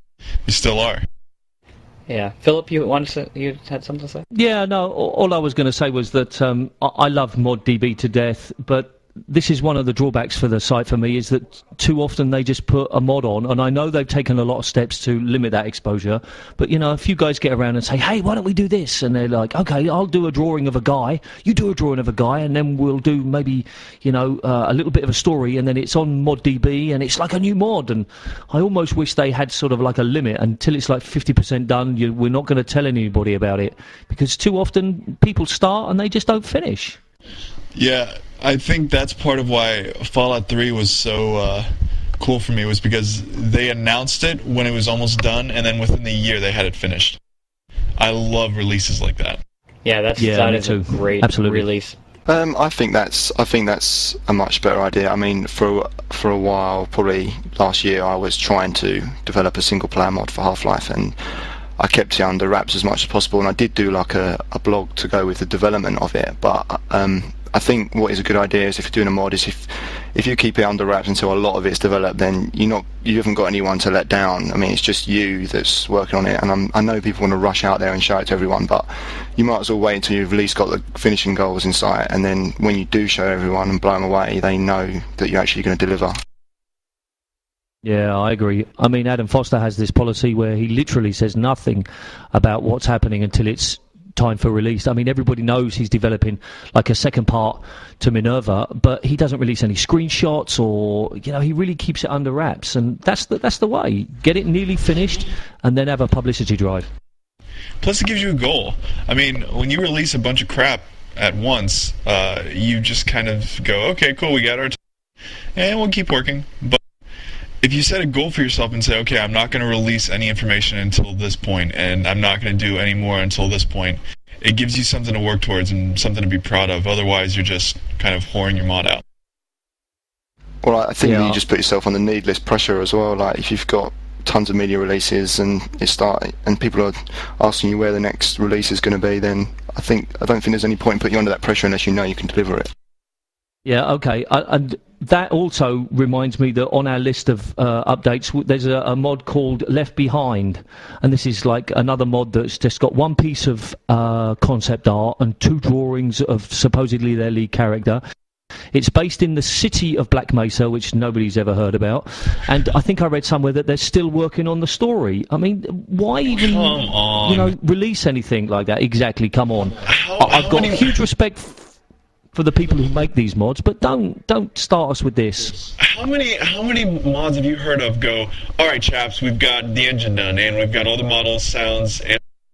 They still are. Yeah. Philip, you had something to say? Yeah, no, all I was going to say was that I love ModDB to death, but this is one of the drawbacks for the site for me, is that too often they just put a mod on, and I know they've taken a lot of steps to limit that exposure, but, you know, a few guys get around and say, hey, why don't we do this? And they're like, okay, I'll do a drawing of a guy, you do a drawing of a guy, and then we'll do maybe, you know, a little bit of a story, and then it's on ModDB, and it's like a new mod. And I almost wish they had sort of like a limit until it's like 50% done. We're not going to tell anybody about it, because too often people start and they just don't finish. Yeah, I think that's part of why Fallout 3 was so cool for me, was because they announced it when it was almost done, and then within the year they had it finished. I love releases like that. Yeah, that is a great release. I think that's a much better idea. I mean, for a while, probably last year, I was trying to develop a single player mod for Half-Life, and I kept it under wraps as much as possible. And I did do like a blog to go with the development of it. But I think what is a good idea is, if you're doing a mod, is if you keep it under wraps until a lot of it's developed, then you haven't got anyone to let down. I mean, it's just you that's working on it, and I know people want to rush out there and show it to everyone, but you might as well wait until you've at least got the finishing goals in sight, and then when you do show everyone and blow them away, they know that you're actually going to deliver. Yeah, I agree. I mean, Adam Foster has this policy where he literally says nothing about what's happening until it's time for release. I mean, everybody knows he's developing like a second part to Minerva, but he doesn't release any screenshots, or he really keeps it under wraps, and that's the way. Get it nearly finished and then have a publicity drive. Plus, it gives you a goal. I mean, when you release a bunch of crap at once, you just kind of go, okay, cool, we got our time, and we'll keep working. But if you set a goal for yourself and say, okay, I'm not going to release any information until this point, and I'm not going to do any more until this point, it gives you something to work towards and something to be proud of. Otherwise, you're just kind of whoring your mod out. Well, I think you just put yourself under needless pressure as well. Like, if you've got tons of media releases and people are asking you where the next release is going to be, then I don't think there's any point in putting you under that pressure unless you know you can deliver it. Yeah, okay. And that also reminds me that on our list of updates, there's a mod called Left Behind, and this is like another mod that's just got one piece of concept art and 2 drawings of supposedly their lead character. It's based in the city of Black Mesa, which nobody's ever heard about, and I think I read somewhere that they're still working on the story. I mean, why even release anything like that? Exactly, come on. I've got huge respect for the people who make these mods, but don't start us with this. How many mods have you heard of go, alright chaps, we've got the engine done, and we've got all the models, sounds,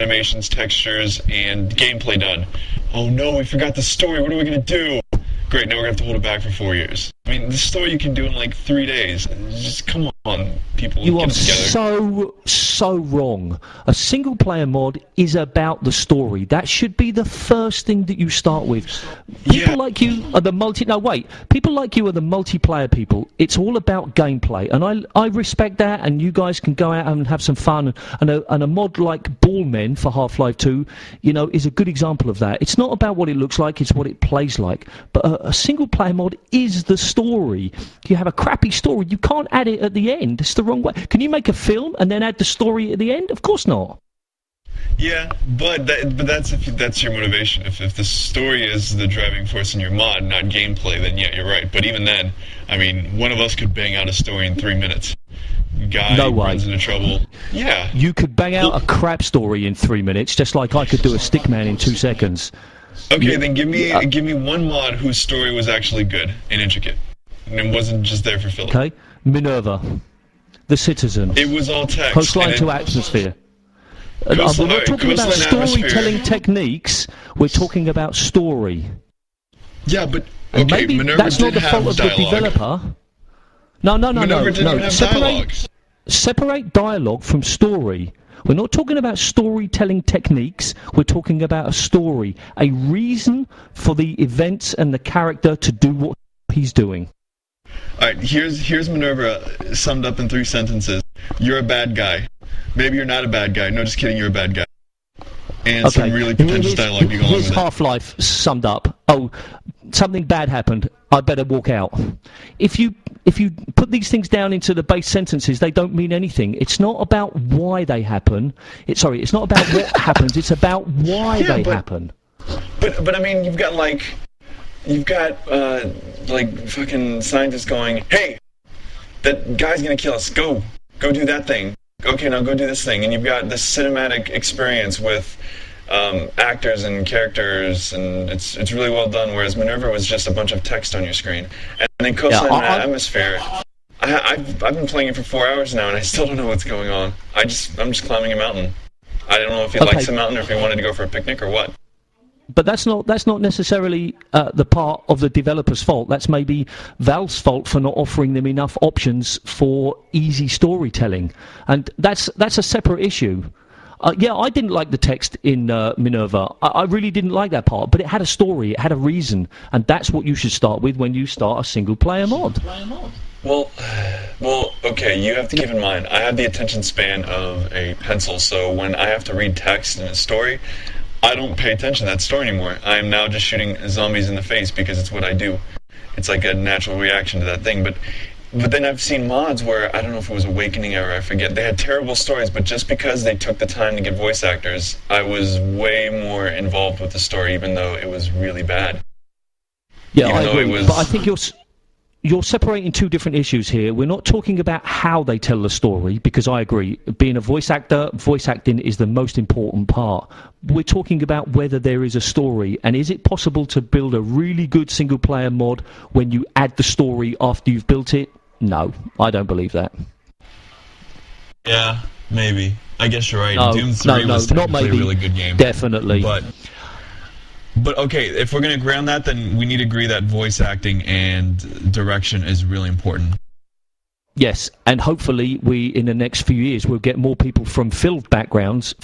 animations, textures, and gameplay done. Oh no, we forgot the story, what are we going to do? Great, now we're going to have to hold it back for 4 years. I mean, the story you can do in like 3 days. Just come on, people. You are so wrong. A single player mod is about the story. That should be the first thing that you start with. People like you are the people like you are the multiplayer people. It's all about gameplay, and I respect that, and you guys can go out and have some fun, and a mod like Ballmen for Half-Life 2, is a good example of that. It's not about what it looks like, it's what it plays like. But a single player mod is the story. You have a crappy story, you can't add it at the end. It's the wrong way. Can you make a film and then add the story at the end? Of course not. Yeah, but that's if that's your motivation. If the story is the driving force in your mod, not gameplay, then yeah, you're right. But even then, I mean, one of us could bang out a story in 3 minutes. Guy runs into trouble. Yeah. You could bang out a crap story in 3 minutes, just like I could do a Stickman in 2 seconds. Okay, then give me one mod whose story was actually good and intricate, and it wasn't just there for filler. Okay, Minerva, The Citizen. It was all text. Coastline to Atmosphere. We're not talking about storytelling techniques. We're talking about story. Yeah, but and maybe Minerva that's not the fault of the developer. No. Separate dialogue from story. We're not talking about storytelling techniques, we're talking about a story, a reason for the events and the character to do what he's doing. Alright, here's Minerva summed up in 3 sentences. You're a bad guy. Maybe you're not a bad guy. No, just kidding, you're a bad guy. And some really pretentious dialogue you go on with it. Here's Half-Life summed up. Oh, something bad happened. I better walk out. If you put these things down into the base sentences, they don't mean anything. It's not about why they happen. It's not about what happens. It's about why they happen. But I mean, you've got fucking scientists going, hey, that guy's gonna kill us. Go do that thing. Okay, now go do this thing. And you've got this cinematic experience with actors and characters, and it's really well done, whereas Minerva was just a bunch of text on your screen. And then Coastline and Atmosphere, I've been playing it for 4 hours now, and I still don't know what's going on. I'm just climbing a mountain. I don't know if he likes the mountain or if he wanted to go for a picnic or what. But that's not necessarily the part of the developer's fault. That's maybe Valve's fault for not offering them enough options for easy storytelling, and that's a separate issue. Yeah, I didn't like the text in Minerva. I really didn't like that part, but it had a story, it had a reason, and that's what you should start with when you start a single-player mod. Well, okay, you have to keep in mind, I have the attention span of a pencil, so when I have to read text in a story, I don't pay attention to that story anymore. I am now just shooting zombies in the face because it's what I do. It's like a natural reaction to that thing, but then I've seen mods where, I don't know if it was Awakening or I forget, they had terrible stories, but just because they took the time to get voice actors, I was way more involved with the story, even though it was really bad. Yeah, I agree, but I think you're separating two different issues here. We're not talking about how they tell the story, because I agree, being a voice actor, voice acting is the most important part. We're talking about whether there is a story, and is it possible to build a really good single-player mod when you add the story after you've built it? No, I don't believe that. Yeah, maybe. I guess you're right. No, Doom 3 was not technically maybe. a really good game. Definitely. But okay, if we're going to agree on that, then we need to agree that voice acting and direction is really important. Yes, and hopefully in the next few years, we'll get more people from film backgrounds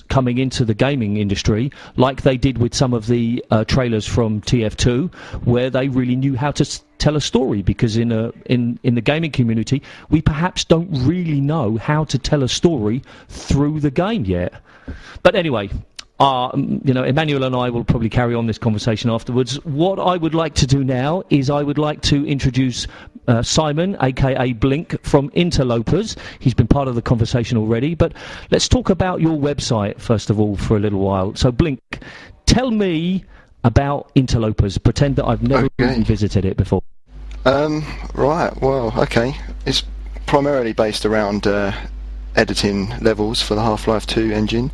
coming into the gaming industry, like they did with some of the trailers from TF2, where they really knew how to tell a story, because in the gaming community, we perhaps don't really know how to tell a story through the game yet. But anyway, Emmanuel and I will probably carry on this conversation afterwards. What I would like to do now is I would like to introduce Simon, aka Blink, from Interlopers. He's been part of the conversation already, but let's talk about your website first of all for a little while. So Blink, tell me about Interlopers. Pretend that I've never even visited it before. Right, well, okay. It's primarily based around editing levels for the Half-Life 2 engine.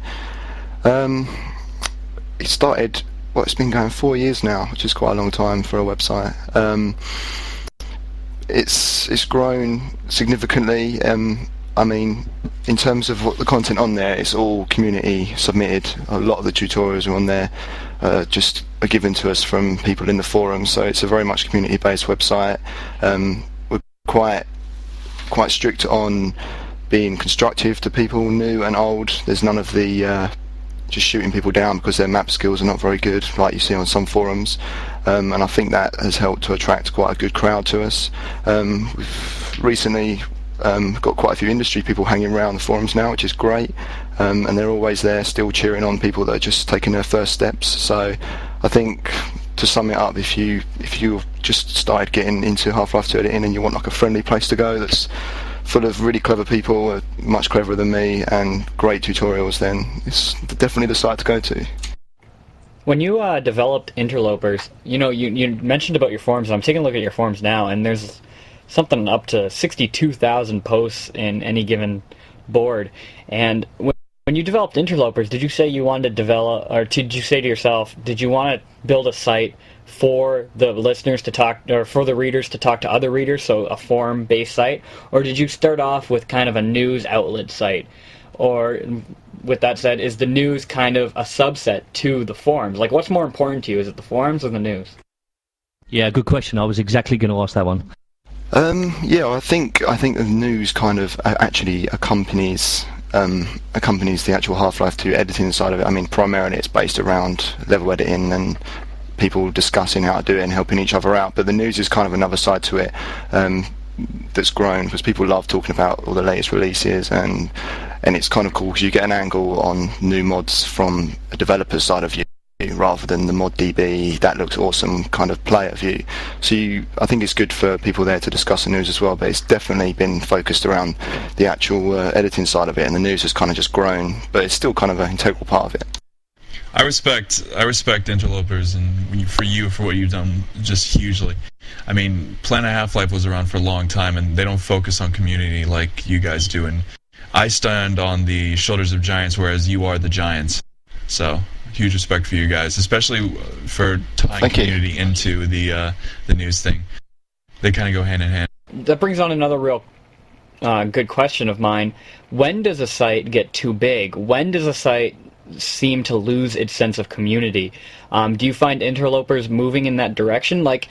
It started, it's been going 4 years now, which is quite a long time for a website. It's grown significantly. I mean, in terms of what the content on there, it's all community submitted. A lot of the tutorials are on there, just are given to us from people in the forums, so it's a very much community-based website. We're quite strict on being constructive to people new and old. There's none of the just shooting people down because their map skills are not very good, like you see on some forums, and I think that has helped to attract quite a good crowd to us. We've recently got quite a few industry people hanging around the forums now, which is great, and they're always there still cheering on people that are just taking their first steps. So I think, to sum it up, if you've just started getting into Half-Life 2 editing and you want like a friendly place to go that's full of really clever people, much cleverer than me, and great tutorials, then it's definitely the site to go to. When you developed Interlopers, you mentioned about your forums, and I'm taking a look at your forums now, and there's something up to 62,000 posts in any given board. And when you developed Interlopers, did you say you wanted to develop, or did you say to yourself, did you want to build a site for the listeners to talk, or for the readers to talk to other readers, so a forum-based site? Or did you start off with kind of a news outlet site? Or, with that said, is the news kind of a subset to the forums? Like, what's more important to you? Is it the forums or the news? Yeah, good question. I was exactly going to ask that one. Yeah, I think the news kind of actually accompanies the actual Half-Life 2 editing side of it. I mean, primarily it's based around level editing and people discussing how to do it and helping each other out, but the news is kind of another side to it that's grown, because people love talking about all the latest releases, and it's kind of cool because you get an angle on new mods from a developer's side of view rather than the mod DB that looks awesome kind of player view. So I think it's good for people there to discuss the news as well, but it's definitely been focused around the actual editing side of it, and the news has kind of just grown, but it's still kind of an integral part of it. I respect Interlopers and for what you've done just hugely. I mean, Planet Half-Life was around for a long time, and they don't focus on community like you guys do. And I stand on the shoulders of giants, whereas you are the giants. So, huge respect for you guys, especially for tying community into the news thing. They kind of go hand in hand. That brings on another real good question of mine. When does a site get too big? When does a site seem to lose its sense of community. Do you find Interlopers moving in that direction? Like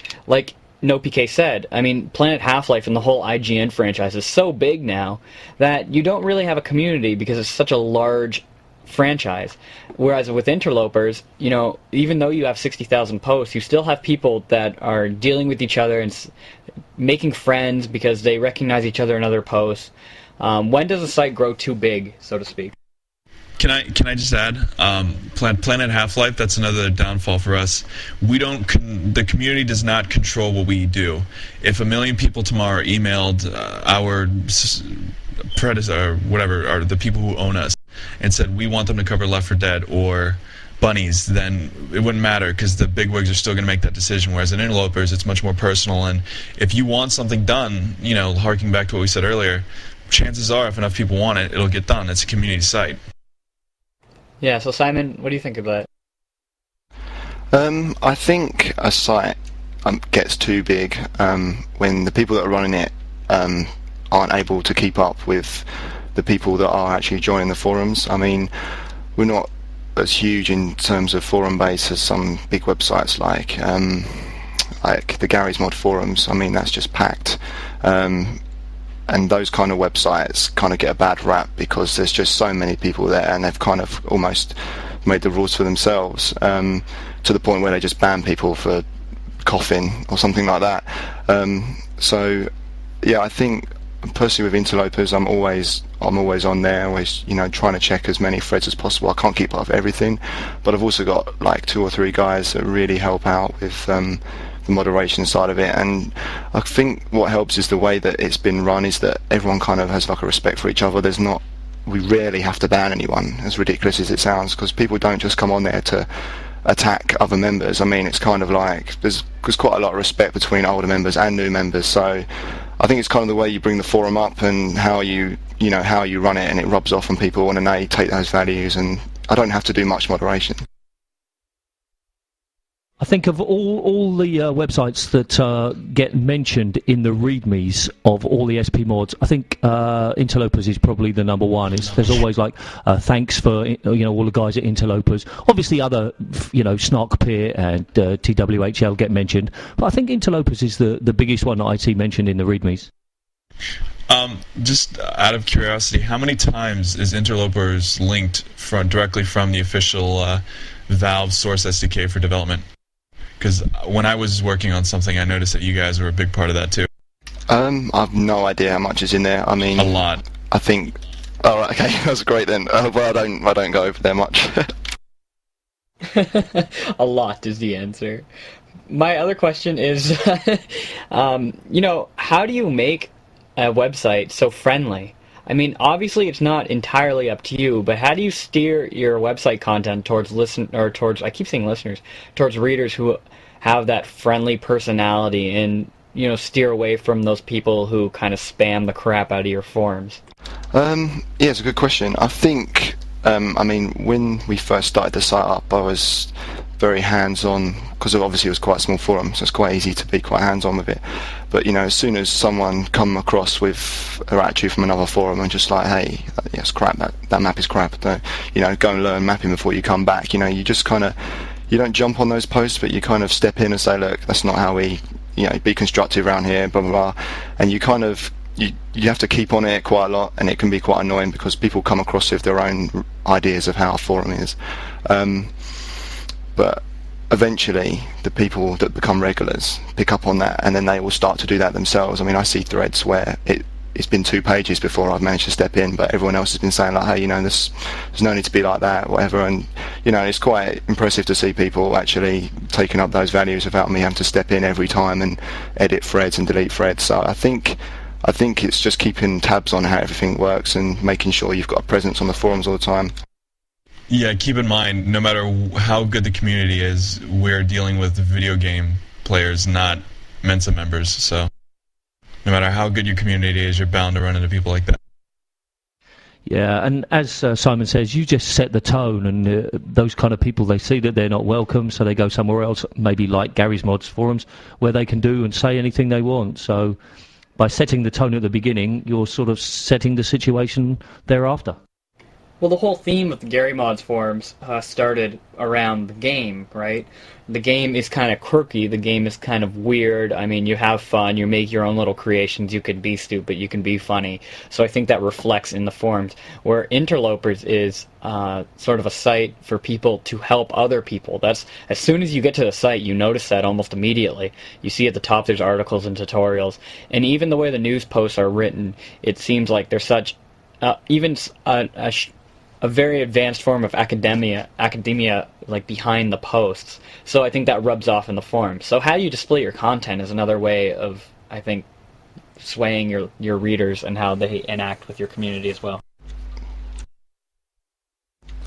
NOPK said, I mean, Planet Half-Life and the whole IGN franchise is so big now that you don't really have a community because it's such a large franchise. Whereas with Interlopers, you know, even though you have 60,000 posts, you still have people that are dealing with each other and making friends because they recognize each other in other posts. When does a site grow too big, so to speak? Can I just add, Planet Half-Life, that's another downfall for us. The community does not control what we do. If 1 million people tomorrow emailed our predecessor, or whatever, or the people who own us, and said we want them to cover Left 4 Dead or Bunnies, then it wouldn't matter because the bigwigs are still going to make that decision. Whereas in Interlopers, it's much more personal, and if you want something done, you know, harking back to what we said earlier, chances are if enough people want it, it'll get done. It's a community site. Yeah, so Simon, what do you think of that? I think a site gets too big when the people that are running it aren't able to keep up with the people that are actually joining the forums. I mean, we're not as huge in terms of forum base as some big websites like the Gary's Mod forums. I mean, that's just packed. And those kind of websites kind of get a bad rap because there's just so many people there, and they've kind of almost made the rules for themselves to the point where they just ban people for coughing or something like that. So yeah, I think personally with Interlopers, I'm always on there, always, you know, trying to check as many threads as possible. I can't keep up with everything, but I've also got like 2 or 3 guys that really help out with the moderation side of it. And I think what helps is the way that it's been run is that everyone kind of has like a respect for each other. We rarely have to ban anyone, as ridiculous as it sounds, because people don't just come on there to attack other members. I mean, it's kind of like there's quite a lot of respect between older members and new members. So I think it's kind of the way you bring the forum up and how you run it, and it rubs off on people, and then they take those values, and I don't have to do much moderation. I think of all the websites that get mentioned in the readmes of all the SP mods, I think Interlopers is probably the number one. There's always like thanks for all the guys at Interlopers. Obviously, other Snark Peer and TWHL get mentioned, but I think Interlopers is the biggest one that I see mentioned in the readmes. Just out of curiosity, how many times is Interlopers linked directly from the official Valve Source SDK for development? Because when I was working on something, I noticed that you guys were a big part of that too. I've no idea how much is in there. I mean, a lot. I think. Oh, right, okay, that's great then. Well, I don't go over there much. A lot is the answer. My other question is, how do you make a website so friendly? I mean, obviously it's not entirely up to you, but how do you steer your website content towards I keep saying listeners, towards readers who have that friendly personality and, steer away from those people who kind of spam the crap out of your forums? Yeah, it's a good question. I think, when we first started the site up, I was very hands-on, because obviously it was quite a small forum, so it's quite easy to be quite hands-on with it. But as soon as someone come across with an attitude from another forum and just like, hey, it's crap, that map is crap, don't, go and learn mapping before you come back, you just kind of, you don't jump on those posts, but you kind of step in and say, look, that's not how we, be constructive around here, blah, blah, blah. And you kind of, you have to keep on it quite a lot, and it can be quite annoying because people come across with their own ideas of how a forum is. But eventually the people that become regulars pick up on that, and then they will start to do that themselves. I mean, I see threads where it's been 2 pages before I've managed to step in, but everyone else has been saying like, hey, there's no need to be like that, whatever. And it's quite impressive to see people actually taking up those values without me having to step in every time and edit threads and delete threads. So I think it's just keeping tabs on how everything works and making sure you've got a presence on the forums all the time. Yeah, keep in mind, no matter how good the community is, we're dealing with video game players, not Mensa members. So no matter how good your community is, you're bound to run into people like that. Yeah, and as Simon says, you just set the tone, and those kind of people, they see that they're not welcome, so they go somewhere else, maybe like Gary's Mods forums, where they can do and say anything they want. So by setting the tone at the beginning, you're sort of setting the situation thereafter. Well, the whole theme of the Gary Mods forums started around the game, right? The game is kind of quirky, the game is kind of weird. I mean, you have fun, you make your own little creations, you can be stupid, you can be funny. So I think that reflects in the forums, where Interlopers is sort of a site for people to help other people. That's, as soon as you get to the site, you notice that almost immediately. You see at the top there's articles and tutorials, and even the way the news posts are written, it seems like there's such a very advanced form of academia like behind the posts. So I think that rubs off in the forums. So how you display your content is another way of, I think, swaying your readers and how they enact with your community as well.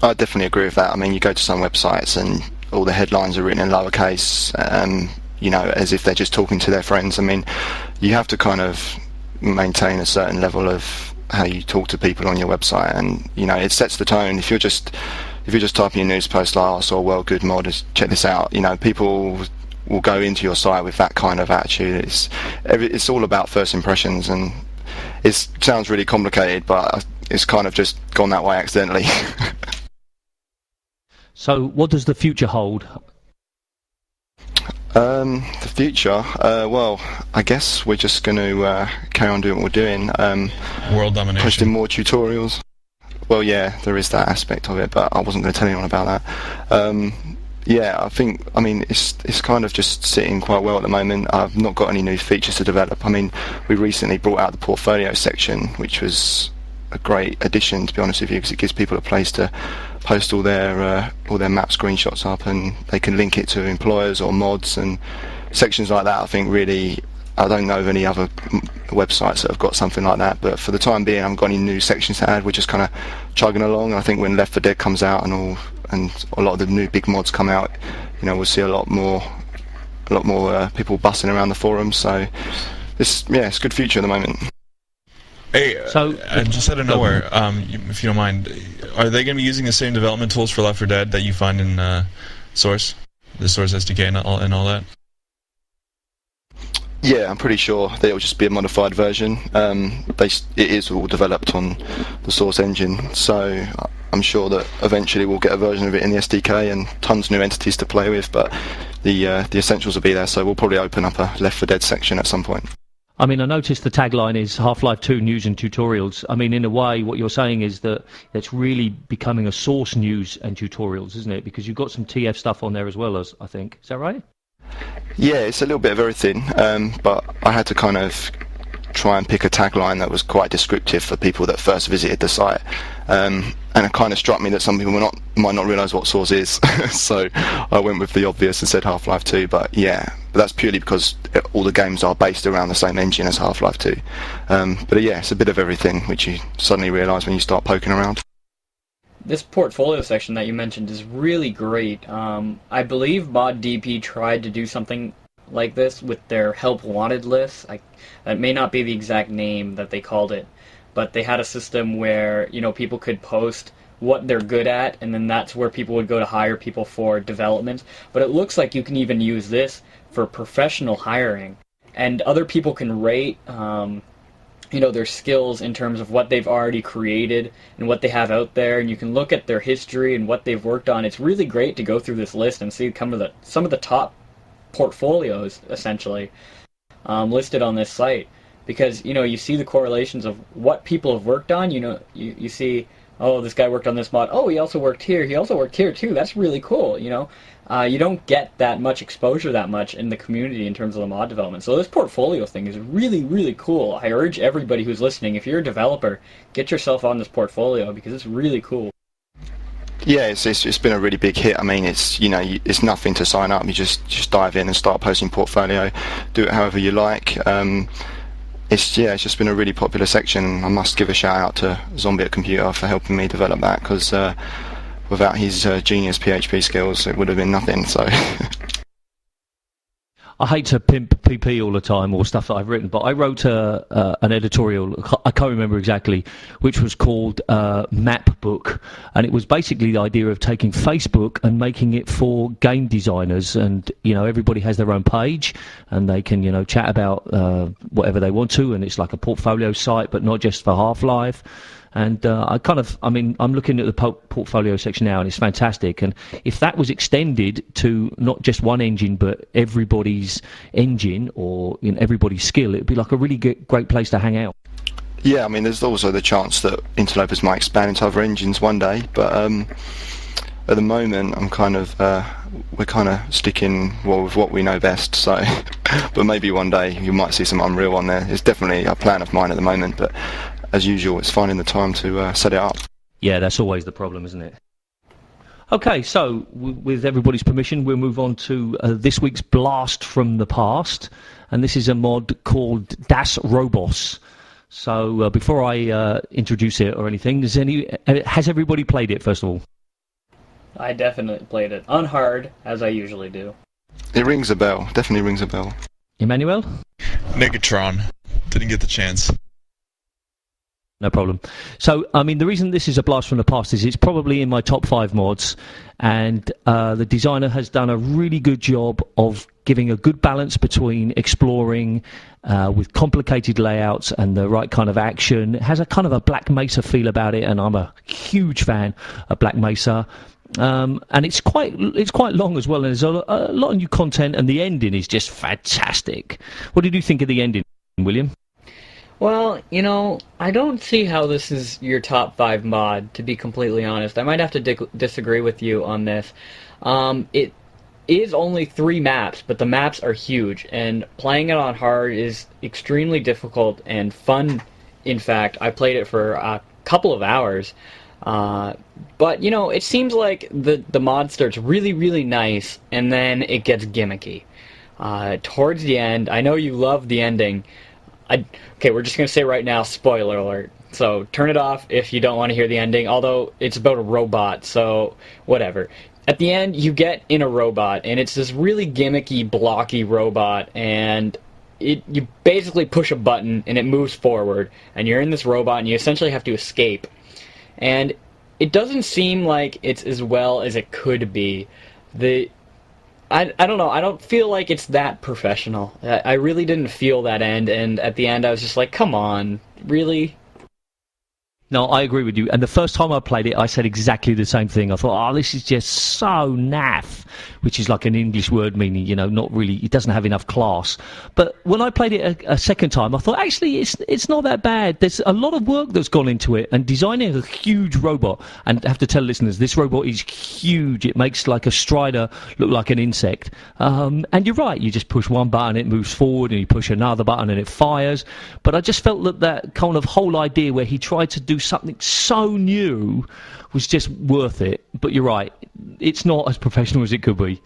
I definitely agree with that. I mean, you go to some websites and all the headlines are written in lowercase, you know, as if they're just talking to their friends. I mean, you have to kind of maintain a certain level of how you talk to people on your website, and you know, it sets the tone. If you're just typing a news post like, "Oh, I saw a well good mod, check this out," you know, people will go into your site with that kind of attitude. It's all about first impressions, and it sounds really complicated, but it's kind of just gone that way accidentally. So what does the future hold? The future, well, I guess we're just going to carry on doing what we're doing. World domination. Posting more tutorials. Well, yeah, there is that aspect of it, but I wasn't going to tell anyone about that. Yeah, I mean, it's kind of just sitting quite well at the moment. I've not got any new features to develop. I mean, we recently brought out the portfolio section, which was a great addition, to be honest with you, because it gives people a place to post all their map screenshots up, and they can link it to employers or mods and sections like that. I think really, I don't know of any other websites that have got something like that, but for the time being I haven't got any new sections to add. We're just kind of chugging along. I think when Left4Dead comes out and a lot of the new big mods come out, you know, we'll see a lot more people bussing around the forums. So it's a good future at the moment. Hey, so just out of nowhere, if you don't mind, are they going to be using the same development tools for Left4Dead that you find in Source, the Source SDK and all that? Yeah, I'm pretty sure that it'll just be a modified version. It is all developed on the Source engine, so I'm sure that eventually we'll get a version of it in the SDK and tons of new entities to play with, but the essentials will be there, so we'll probably open up a Left4Dead section at some point. I mean, I noticed the tagline is Half-Life 2 news and tutorials. I mean, in a way, what you're saying is that it's really becoming a Source news and tutorials, isn't it? Because you've got some TF stuff on there as well, as I think. Is that right? Yeah, it's a little bit of everything, but I had to kind of try and pick a tagline that was quite descriptive for people that first visited the site. And it kind of struck me that some people might not realise what Source is, so I went with the obvious and said Half-Life 2. But that's purely because all the games are based around the same engine as Half-Life 2. But yeah, it's a bit of everything, which you suddenly realise when you start poking around. This portfolio section that you mentioned is really great. I believe ModDP tried to do something like this with their help wanted list. That may not be the exact name that they called it, but they had a system where, you know, people could post what they're good at, and then that's where people would go to hire people for development. But it looks like you can even use this for professional hiring, and other people can rate their skills in terms of what they've already created and what they have out there, and you can look at their history and what they've worked on. It's really great to go through this list and see some of the top portfolios essentially listed on this site, because you see the correlations of what people have worked on. You see, oh, this guy worked on this mod, oh, he also worked here too, that's really cool. You don't get that much exposure that much in the community in terms of the mod development. So this portfolio thing is really, really cool. I urge everybody who's listening, if you're a developer, get yourself on this portfolio because it's really cool. Yeah, it's been a really big hit. I mean, it's nothing to sign up. You just dive in and start posting portfolio, do it however you like. It's just been a really popular section. I must give a shout out to Zombie at Computer for helping me develop that, because without his genius PHP skills, it would have been nothing. So. I hate to pimp PP all the time or stuff that I've written, but I wrote an editorial, I can't remember exactly, which was called MapBook, and it was basically the idea of taking Facebook and making it for game designers, and everybody has their own page and they can chat about whatever they want to, and it's like a portfolio site but not just for Half-Life. And I'm looking at the portfolio section now, and it's fantastic. And if that was extended to not just one engine, but everybody's engine or everybody's skill, it'd be like a really great place to hang out. Yeah, I mean, there's also the chance that Interlopers might expand into other engines one day, but at the moment, we're kind of sticking with what we know best. So, but maybe one day you might see some Unreal on there. It's definitely a plan of mine at the moment, but as usual, it's finding the time to set it up. Yeah, that's always the problem, isn't it? Okay, so with everybody's permission, we'll move on to this week's Blast from the Past, and this is a mod called Das Roboss. So before I introduce it or anything, has everybody played it, first of all? I definitely played it on hard, as I usually do. It rings a bell. Definitely rings a bell. Emmanuel? Megatron. Didn't get the chance. No problem. So, I mean, the reason this is a blast from the past is it's probably in my top 5 mods, and the designer has done a really good job of giving a good balance between exploring with complicated layouts and the right kind of action. It has a kind of a Black Mesa feel about it, and I'm a huge fan of Black Mesa. And it's quite long as well, and there's a lot of new content, and the ending is just fantastic. What did you think of the ending, William? Well, I don't see how this is your top 5 mod, to be completely honest. I might have to disagree with you on this. It is only 3 maps, but the maps are huge, and playing it on hard is extremely difficult and fun. In fact, I played it for a couple of hours. But, it seems like the mod starts really, really nice, and then it gets gimmicky. Towards the end, I know you love the ending. Okay, we're just going to say right now, spoiler alert. So turn it off if you don't want to hear the ending, although it's about a robot, so whatever. At the end, you get in a robot, and it's this really gimmicky, blocky robot, and you basically push a button, and it moves forward, and you're in this robot, and you essentially have to escape. And it doesn't seem like it's as well as it could be. I don't know, I don't feel like it's that professional. I really didn't feel that end, and at the end I was just like, come on, really? No, I agree with you. And the first time I played it, I said exactly the same thing. I thought, this is just so naff, which is like an English word meaning, not really, it doesn't have enough class. But when I played it a second time, I thought, actually, it's not that bad. There's a lot of work that's gone into it, and designing a huge robot, and I have to tell listeners, this robot is huge. It makes like a strider look like an insect. And you're right, you just push one button, it moves forward, and you push another button, and it fires. But I just felt that kind of whole idea where he tried to do something so new was just worth it. But you're right, it's not as professional as it could be.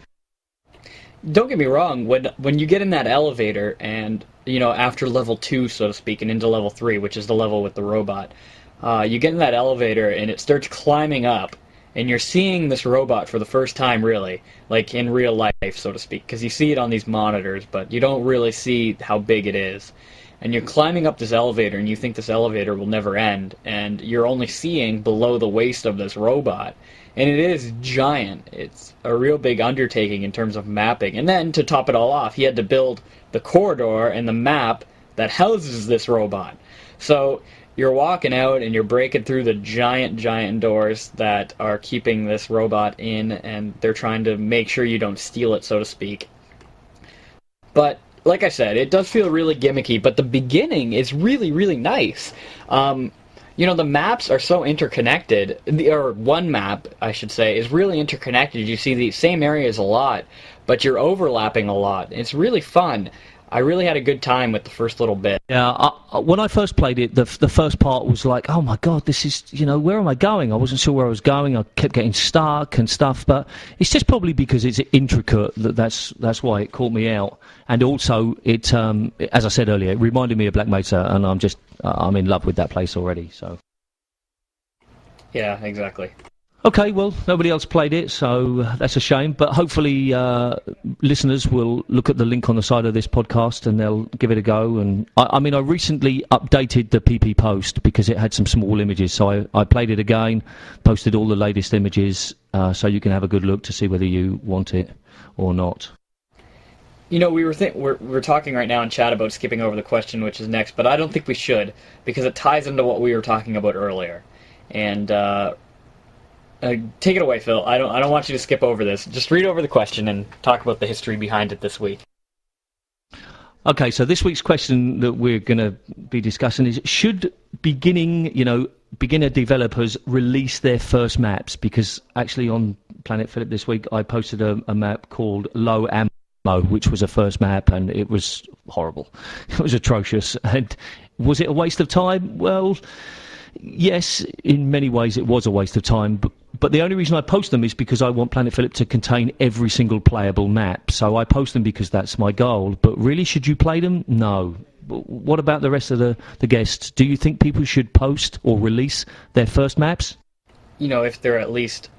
Don't get me wrong, when you get in that elevator and, after level 2, so to speak, and into level 3, which is the level with the robot, you get in that elevator and it starts climbing up, and you're seeing this robot for the first time, really, like in real life, so to speak, because you see it on these monitors, but you don't really see how big it is. And you're climbing up this elevator, and you think this elevator will never end, and you're only seeing below the waist of this robot. And it is giant. It's a real big undertaking in terms of mapping. And then, to top it all off, he had to build the corridor and the map that houses this robot. So you're walking out, and you're breaking through the giant doors that are keeping this robot in, and they're trying to make sure you don't steal it, so to speak. But like I said, it does feel really gimmicky, but the beginning is really, really nice. The maps are so interconnected, or one map, I should say, is really interconnected. You see the same areas a lot, but you're overlapping a lot. It's really fun. I really had a good time with the first little bit. Yeah, when I first played it, the first part was like, oh my god, this is, where am I going? I wasn't sure where I was going. I kept getting stuck and stuff, but it's just probably because it's intricate that's why it caught me out. And also, it, as I said earlier, it reminded me of Black Mesa, and I'm in love with that place already. So. Yeah, exactly. Okay, well, nobody else played it, so that's a shame. But hopefully listeners will look at the link on the side of this podcast and they'll give it a go. And I recently updated the PP post because it had some small images. So I played it again, posted all the latest images, so you can have a good look to see whether you want it or not. we're talking right now in chat about skipping over the question, which is next, but I don't think we should, because it ties into what we were talking about earlier. And take it away, Phil. I don't want you to skip over this. Just read over the question and talk about the history behind it this week. Okay, so this week's question that we're going to be discussing is: should beginner developers release their first maps? Because actually on Planetphillip this week, I posted a map called Low Ammo, which was a first map, and it was horrible. It was atrocious. And was it a waste of time? Well, yes, in many ways it was a waste of time, but the only reason I post them is because I want Planetphillip to contain every single playable map. So I post them because that's my goal. But really, should you play them? No. What about the rest of the guests? Do you think people should post or release their first maps? If they're at least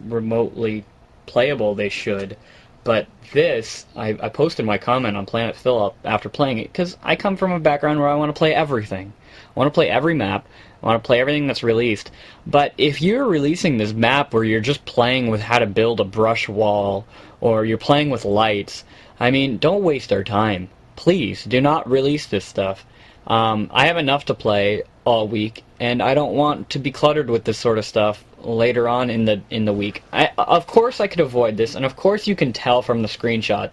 remotely playable, they should. But this, I posted my comment on Planetphillip after playing it, because I come from a background where I want to play everything. I want to play every map. I want to play everything that's released. But if you're releasing this map where you're just playing with how to build a brush wall, or you're playing with lights, don't waste our time. Please, do not release this stuff. I have enough to play all week, and I don't want to be cluttered with this sort of stuff later on in the week. Of course I could avoid this, and of course you can tell from the screenshot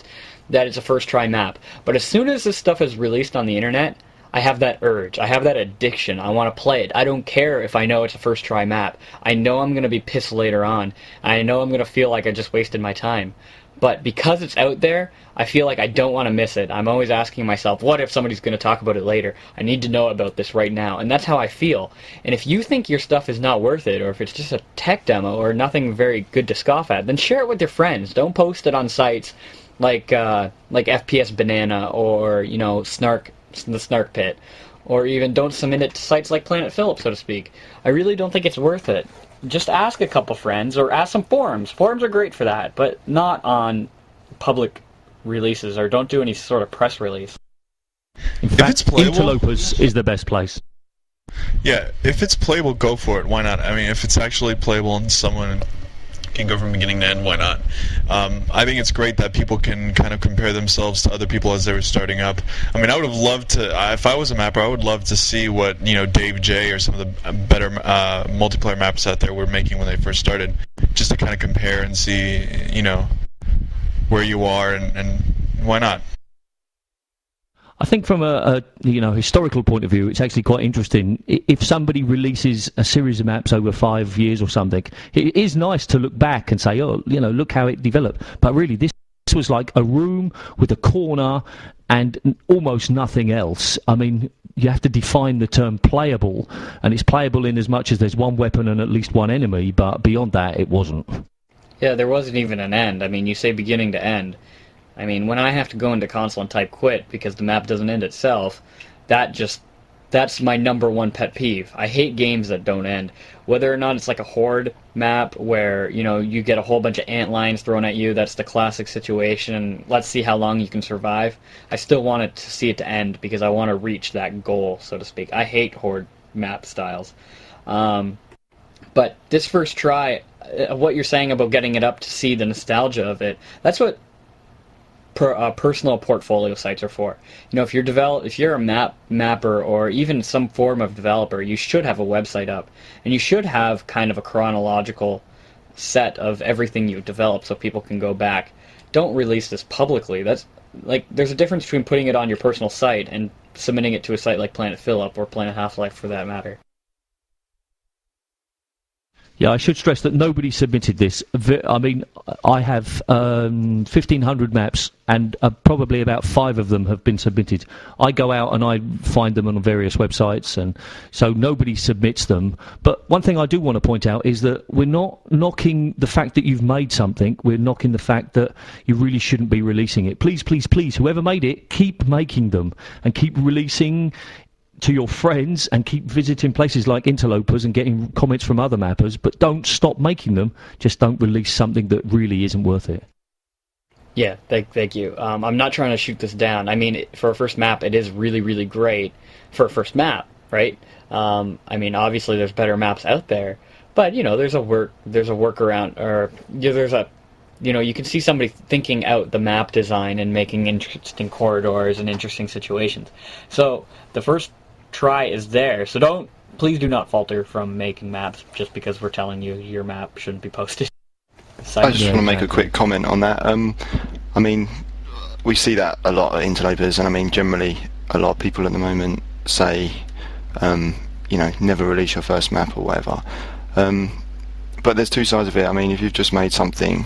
that it's a first try map. But as soon as this stuff is released on the internet, I have that urge. I have that addiction. I want to play it. I don't care if I know it's a first try map. I know I'm going to be pissed later on. I know I'm going to feel like I just wasted my time. But because it's out there, I feel like I don't want to miss it. I'm always asking myself, what if somebody's going to talk about it later? I need to know about this right now. And that's how I feel. And if you think your stuff is not worth it, or if it's just a tech demo or nothing very good to scoff at, then share it with your friends. Don't post it on sites like FPS Banana or, the Snark Pit, or even don't submit it to sites like Planetphillip, so to speak. I really don't think it's worth it. Just ask a couple friends, or ask some forums. Forums are great for that, but not on public releases, or don't do any sort of press release. In fact, Interlopers is the best place. Yeah, if it's playable, go for it. Why not? If it's actually playable and someone can go from beginning to end, why not? I think it's great that people can kind of compare themselves to other people as they were starting up. I would have loved to, if I was a mapper, I would love to see what, Dave J or some of the better multiplayer maps out there were making when they first started, just to kind of compare and see, where you are, and why not? I think from a historical point of view, it's actually quite interesting. If somebody releases a series of maps over 5 years or something, it is nice to look back and say, oh, look how it developed. But really, this was like a room with a corner and almost nothing else. You have to define the term playable, and it's playable in as much as there's one weapon and at least one enemy, but beyond that, it wasn't. Yeah, there wasn't even an end. You say beginning to end. When I have to go into console and type quit because the map doesn't end itself, that's my number one pet peeve. I hate games that don't end. Whether or not it's like a horde map where, you get a whole bunch of ant lines thrown at you, that's the classic situation. Let's see how long you can survive. I still want it to see it to end because I want to reach that goal, so to speak. I hate horde map styles. But this first try, what you're saying about getting it up to see the nostalgia of it, that's what personal portfolio sites are for. If you're a mapper or even some form of developer, you should have a website up, and you should have kind of a chronological set of everything you've developed so people can go back. Don't release this publicly. That's there's a difference between putting it on your personal site and submitting it to a site like Planetphillip or Planet Half-Life for that matter. Yeah, I should stress that nobody submitted this. I have 1,500 maps, and probably about 5 of them have been submitted. I go out and I find them on various websites, and so nobody submits them. But one thing I do want to point out is that we're not knocking the fact that you've made something. We're knocking the fact that you really shouldn't be releasing it. Please, please, please, whoever made it, keep making them and keep releasing to your friends, and keep visiting places like Interlopers and getting comments from other mappers, but don't stop making them. Just don't release something that really isn't worth it. Yeah, thank you. I'm not trying to shoot this down. For a first map, it is really, really great for a first map, right? Obviously there's better maps out there, but there's a workaround, or there's you can see somebody thinking out the map design and making interesting corridors and interesting situations. So the first try is there. So please do not falter from making maps just because we're telling you your map shouldn't be posted. I just want to make a quick comment on that. I mean, we see that a lot at Interlopers, and I mean, generally, a lot of people at the moment say, never release your first map or whatever. But there's two sides of it. I mean, if you've just made something,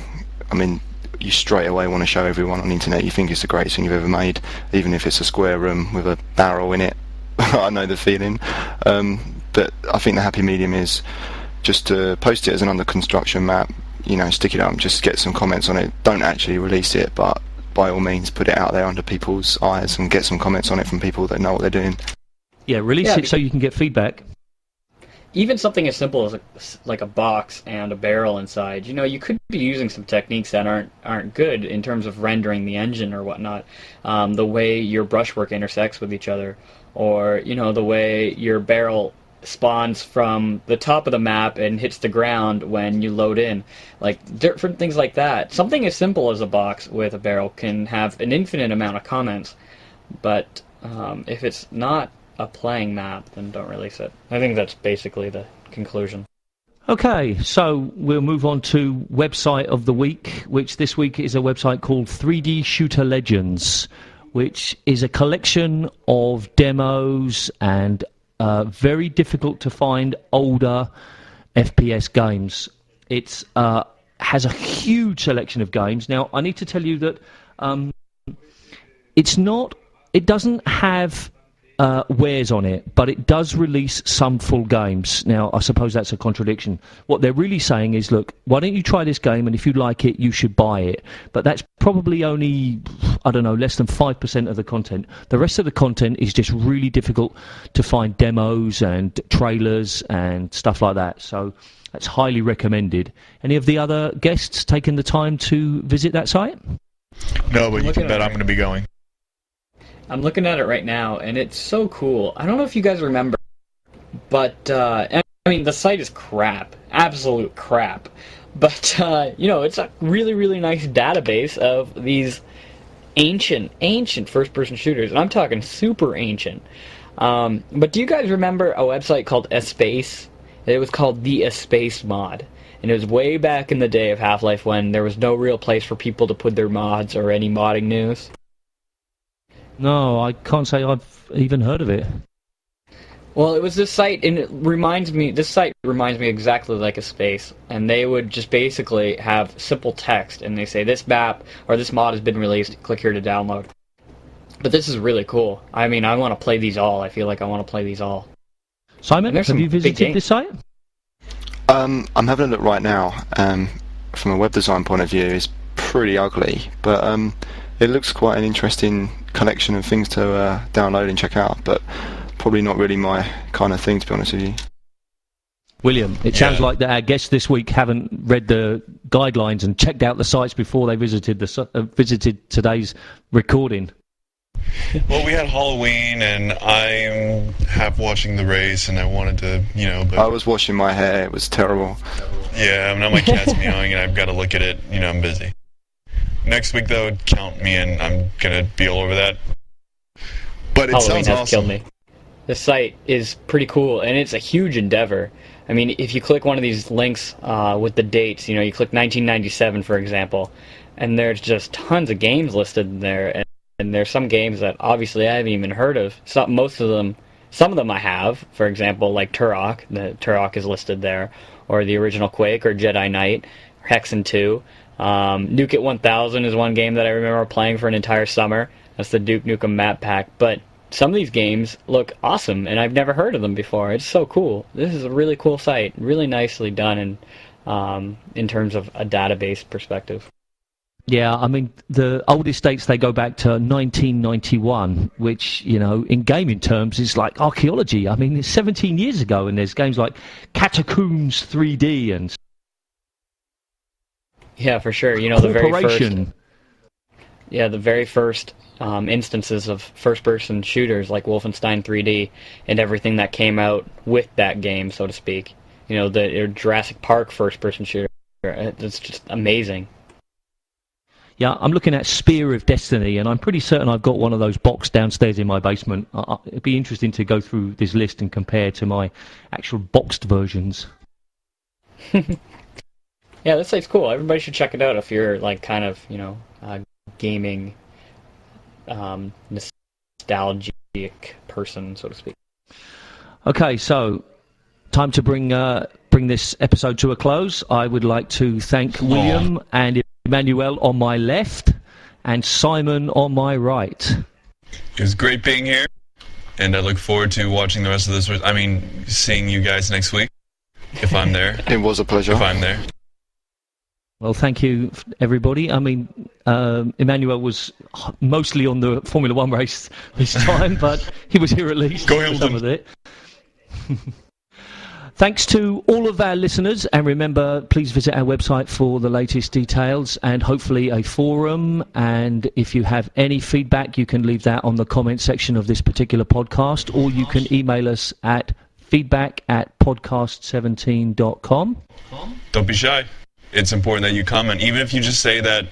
I mean, you straight away want to show everyone on the internet you think it's the greatest thing you've ever made, even if it's a square room with a barrel in it. I know the feeling. But I think the happy medium is just to post it as an under construction map, stick it up, just get some comments on it. Don't actually release it, but by all means put it out there under people's eyes and get some comments on it from people that know what they're doing. Yeah, release it so you can get feedback. Even something as simple as like a box and a barrel inside, you could be using some techniques that aren't good in terms of rendering the engine or whatnot. The way your brushwork intersects with each other, or the way your barrel spawns from the top of the map and hits the ground when you load in, like different things like that. Something as simple as a box with a barrel can have an infinite amount of comments, but if it's not a playing map, then don't release it. I think that's basically the conclusion. Okay, so we'll move on to website of the week, which this week is a website called 3D Shooter Legends, which is a collection of demos and very difficult to find older FPS games. It has a huge selection of games. Now, I need to tell you that it doesn't have wares on it, but it does release some full games. Now, I suppose that's a contradiction. What they're really saying is, look, why don't you try this game, and if you like it, you should buy it. But that's probably only, less than 5% of the content. The rest of the content is just really difficult to find demos and trailers and stuff like that. So that's highly recommended. Any of the other guests taken the time to visit that site? No, but you can bet I'm going to be going. I'm looking at it right now, and it's so cool. I don't know if you guys remember, but, the site is crap. Absolute crap. But, it's a really, really nice database of these ancient first-person shooters, and I'm talking super ancient. But do you guys remember a website called Espace? It was called the Espace Mod. And it was way back in the day of Half-Life when there was no real place for people to put their mods or any modding news. No, I can't say I've even heard of it. Well, it was this site, and this site reminds me exactly like a space, and they would just basically have simple text, and they say, this map, or this mod has been released, click here to download. But this is really cool. I mean, I want to play these all. I feel like I want to play these all. Simon, have you visited this site? I'm having a look right now. From a web design point of view, it's pretty ugly, but it looks quite an interesting collection of things to download and check out, but probably not really my kind of thing, to be honest with you. William, it sounds like that our guests this week haven't read the guidelines and checked out the sites before they visited today's recording. Well, we had Halloween, and I'm half washing the race, and I wanted to, But I was washing my hair. It was terrible. Yeah, now my cat's meowing, and I've got to look at it. I'm busy. Next week, though, count me in. I'm going to be all over that. But it Halloween sounds has awesome. Killed me. The site is pretty cool, and it's a huge endeavor. I mean, if you click one of these links with the dates, you click 1997, for example, and there's just tons of games listed in there, and there's some games that obviously I haven't even heard of. Some of them I have, for example, like Turok. The Turok is listed there, or the original Quake, or Jedi Knight, Hexen 2. Nuke It 1000 is one game that I remember playing for an entire summer. That's the Duke Nukem map pack. But some of these games look awesome, and I've never heard of them before. It's so cool. This is a really cool site, really nicely done in terms of a database perspective. Yeah, I mean, the oldest dates, they go back to 1991, which, in gaming terms is like archaeology. I mean, it's 17 years ago, and there's games like Catacombs 3D and... Yeah, for sure. The very first instances of first-person shooters like Wolfenstein 3D and everything that came out with that game, so to speak. The Jurassic Park first-person shooter. It's just amazing. Yeah, I'm looking at Spear of Destiny, and I'm pretty certain I've got one of those boxed downstairs in my basement. It'd be interesting to go through this list and compare to my actual boxed versions. Yeah, this site's cool. Everybody should check it out if you're like kind of, gaming nostalgic person, so to speak. Okay, so time to bring this episode to a close. I would like to thank William and Emmanuel on my left and Simon on my right. It was great being here, and I look forward to watching the rest of this. Seeing you guys next week, if I'm there. It was a pleasure. If I'm there. Well, thank you, everybody. I mean, Emmanuel was mostly on the Formula One race this time, but he was here at least Go for Hamilton. some of it. Thanks to all of our listeners, and remember, please visit our website for the latest details and hopefully a forum. And if you have any feedback, you can leave that on the comment section of this particular podcast, or you can email us at feedback@podcast17.com. Don't be shy. It's important that you comment, even if you just say that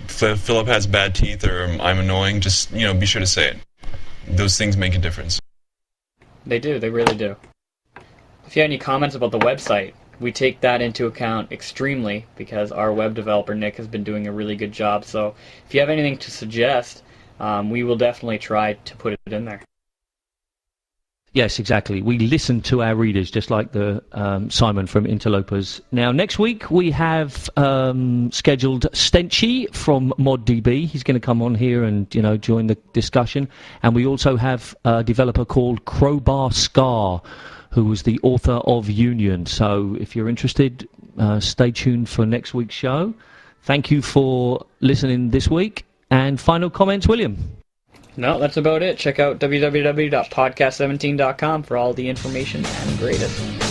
Philip has bad teeth or I'm annoying. Just be sure to say it. Those things make a difference. They do. They really do. If you have any comments about the website, we take that into account extremely because our web developer, Nick, has been doing a really good job. So if you have anything to suggest, we will definitely try to put it in there. Yes, exactly. We listen to our readers, just like the Simon from Interlopers. Now, next week we have scheduled Stenchy from ModDB. He's going to come on here and join the discussion. And we also have a developer called Crowbar Scar, who was the author of Union. So if you're interested, stay tuned for next week's show. Thank you for listening this week. And final comments, William? No, that's about it. Check out www.podcast17.com for all the information and grade it.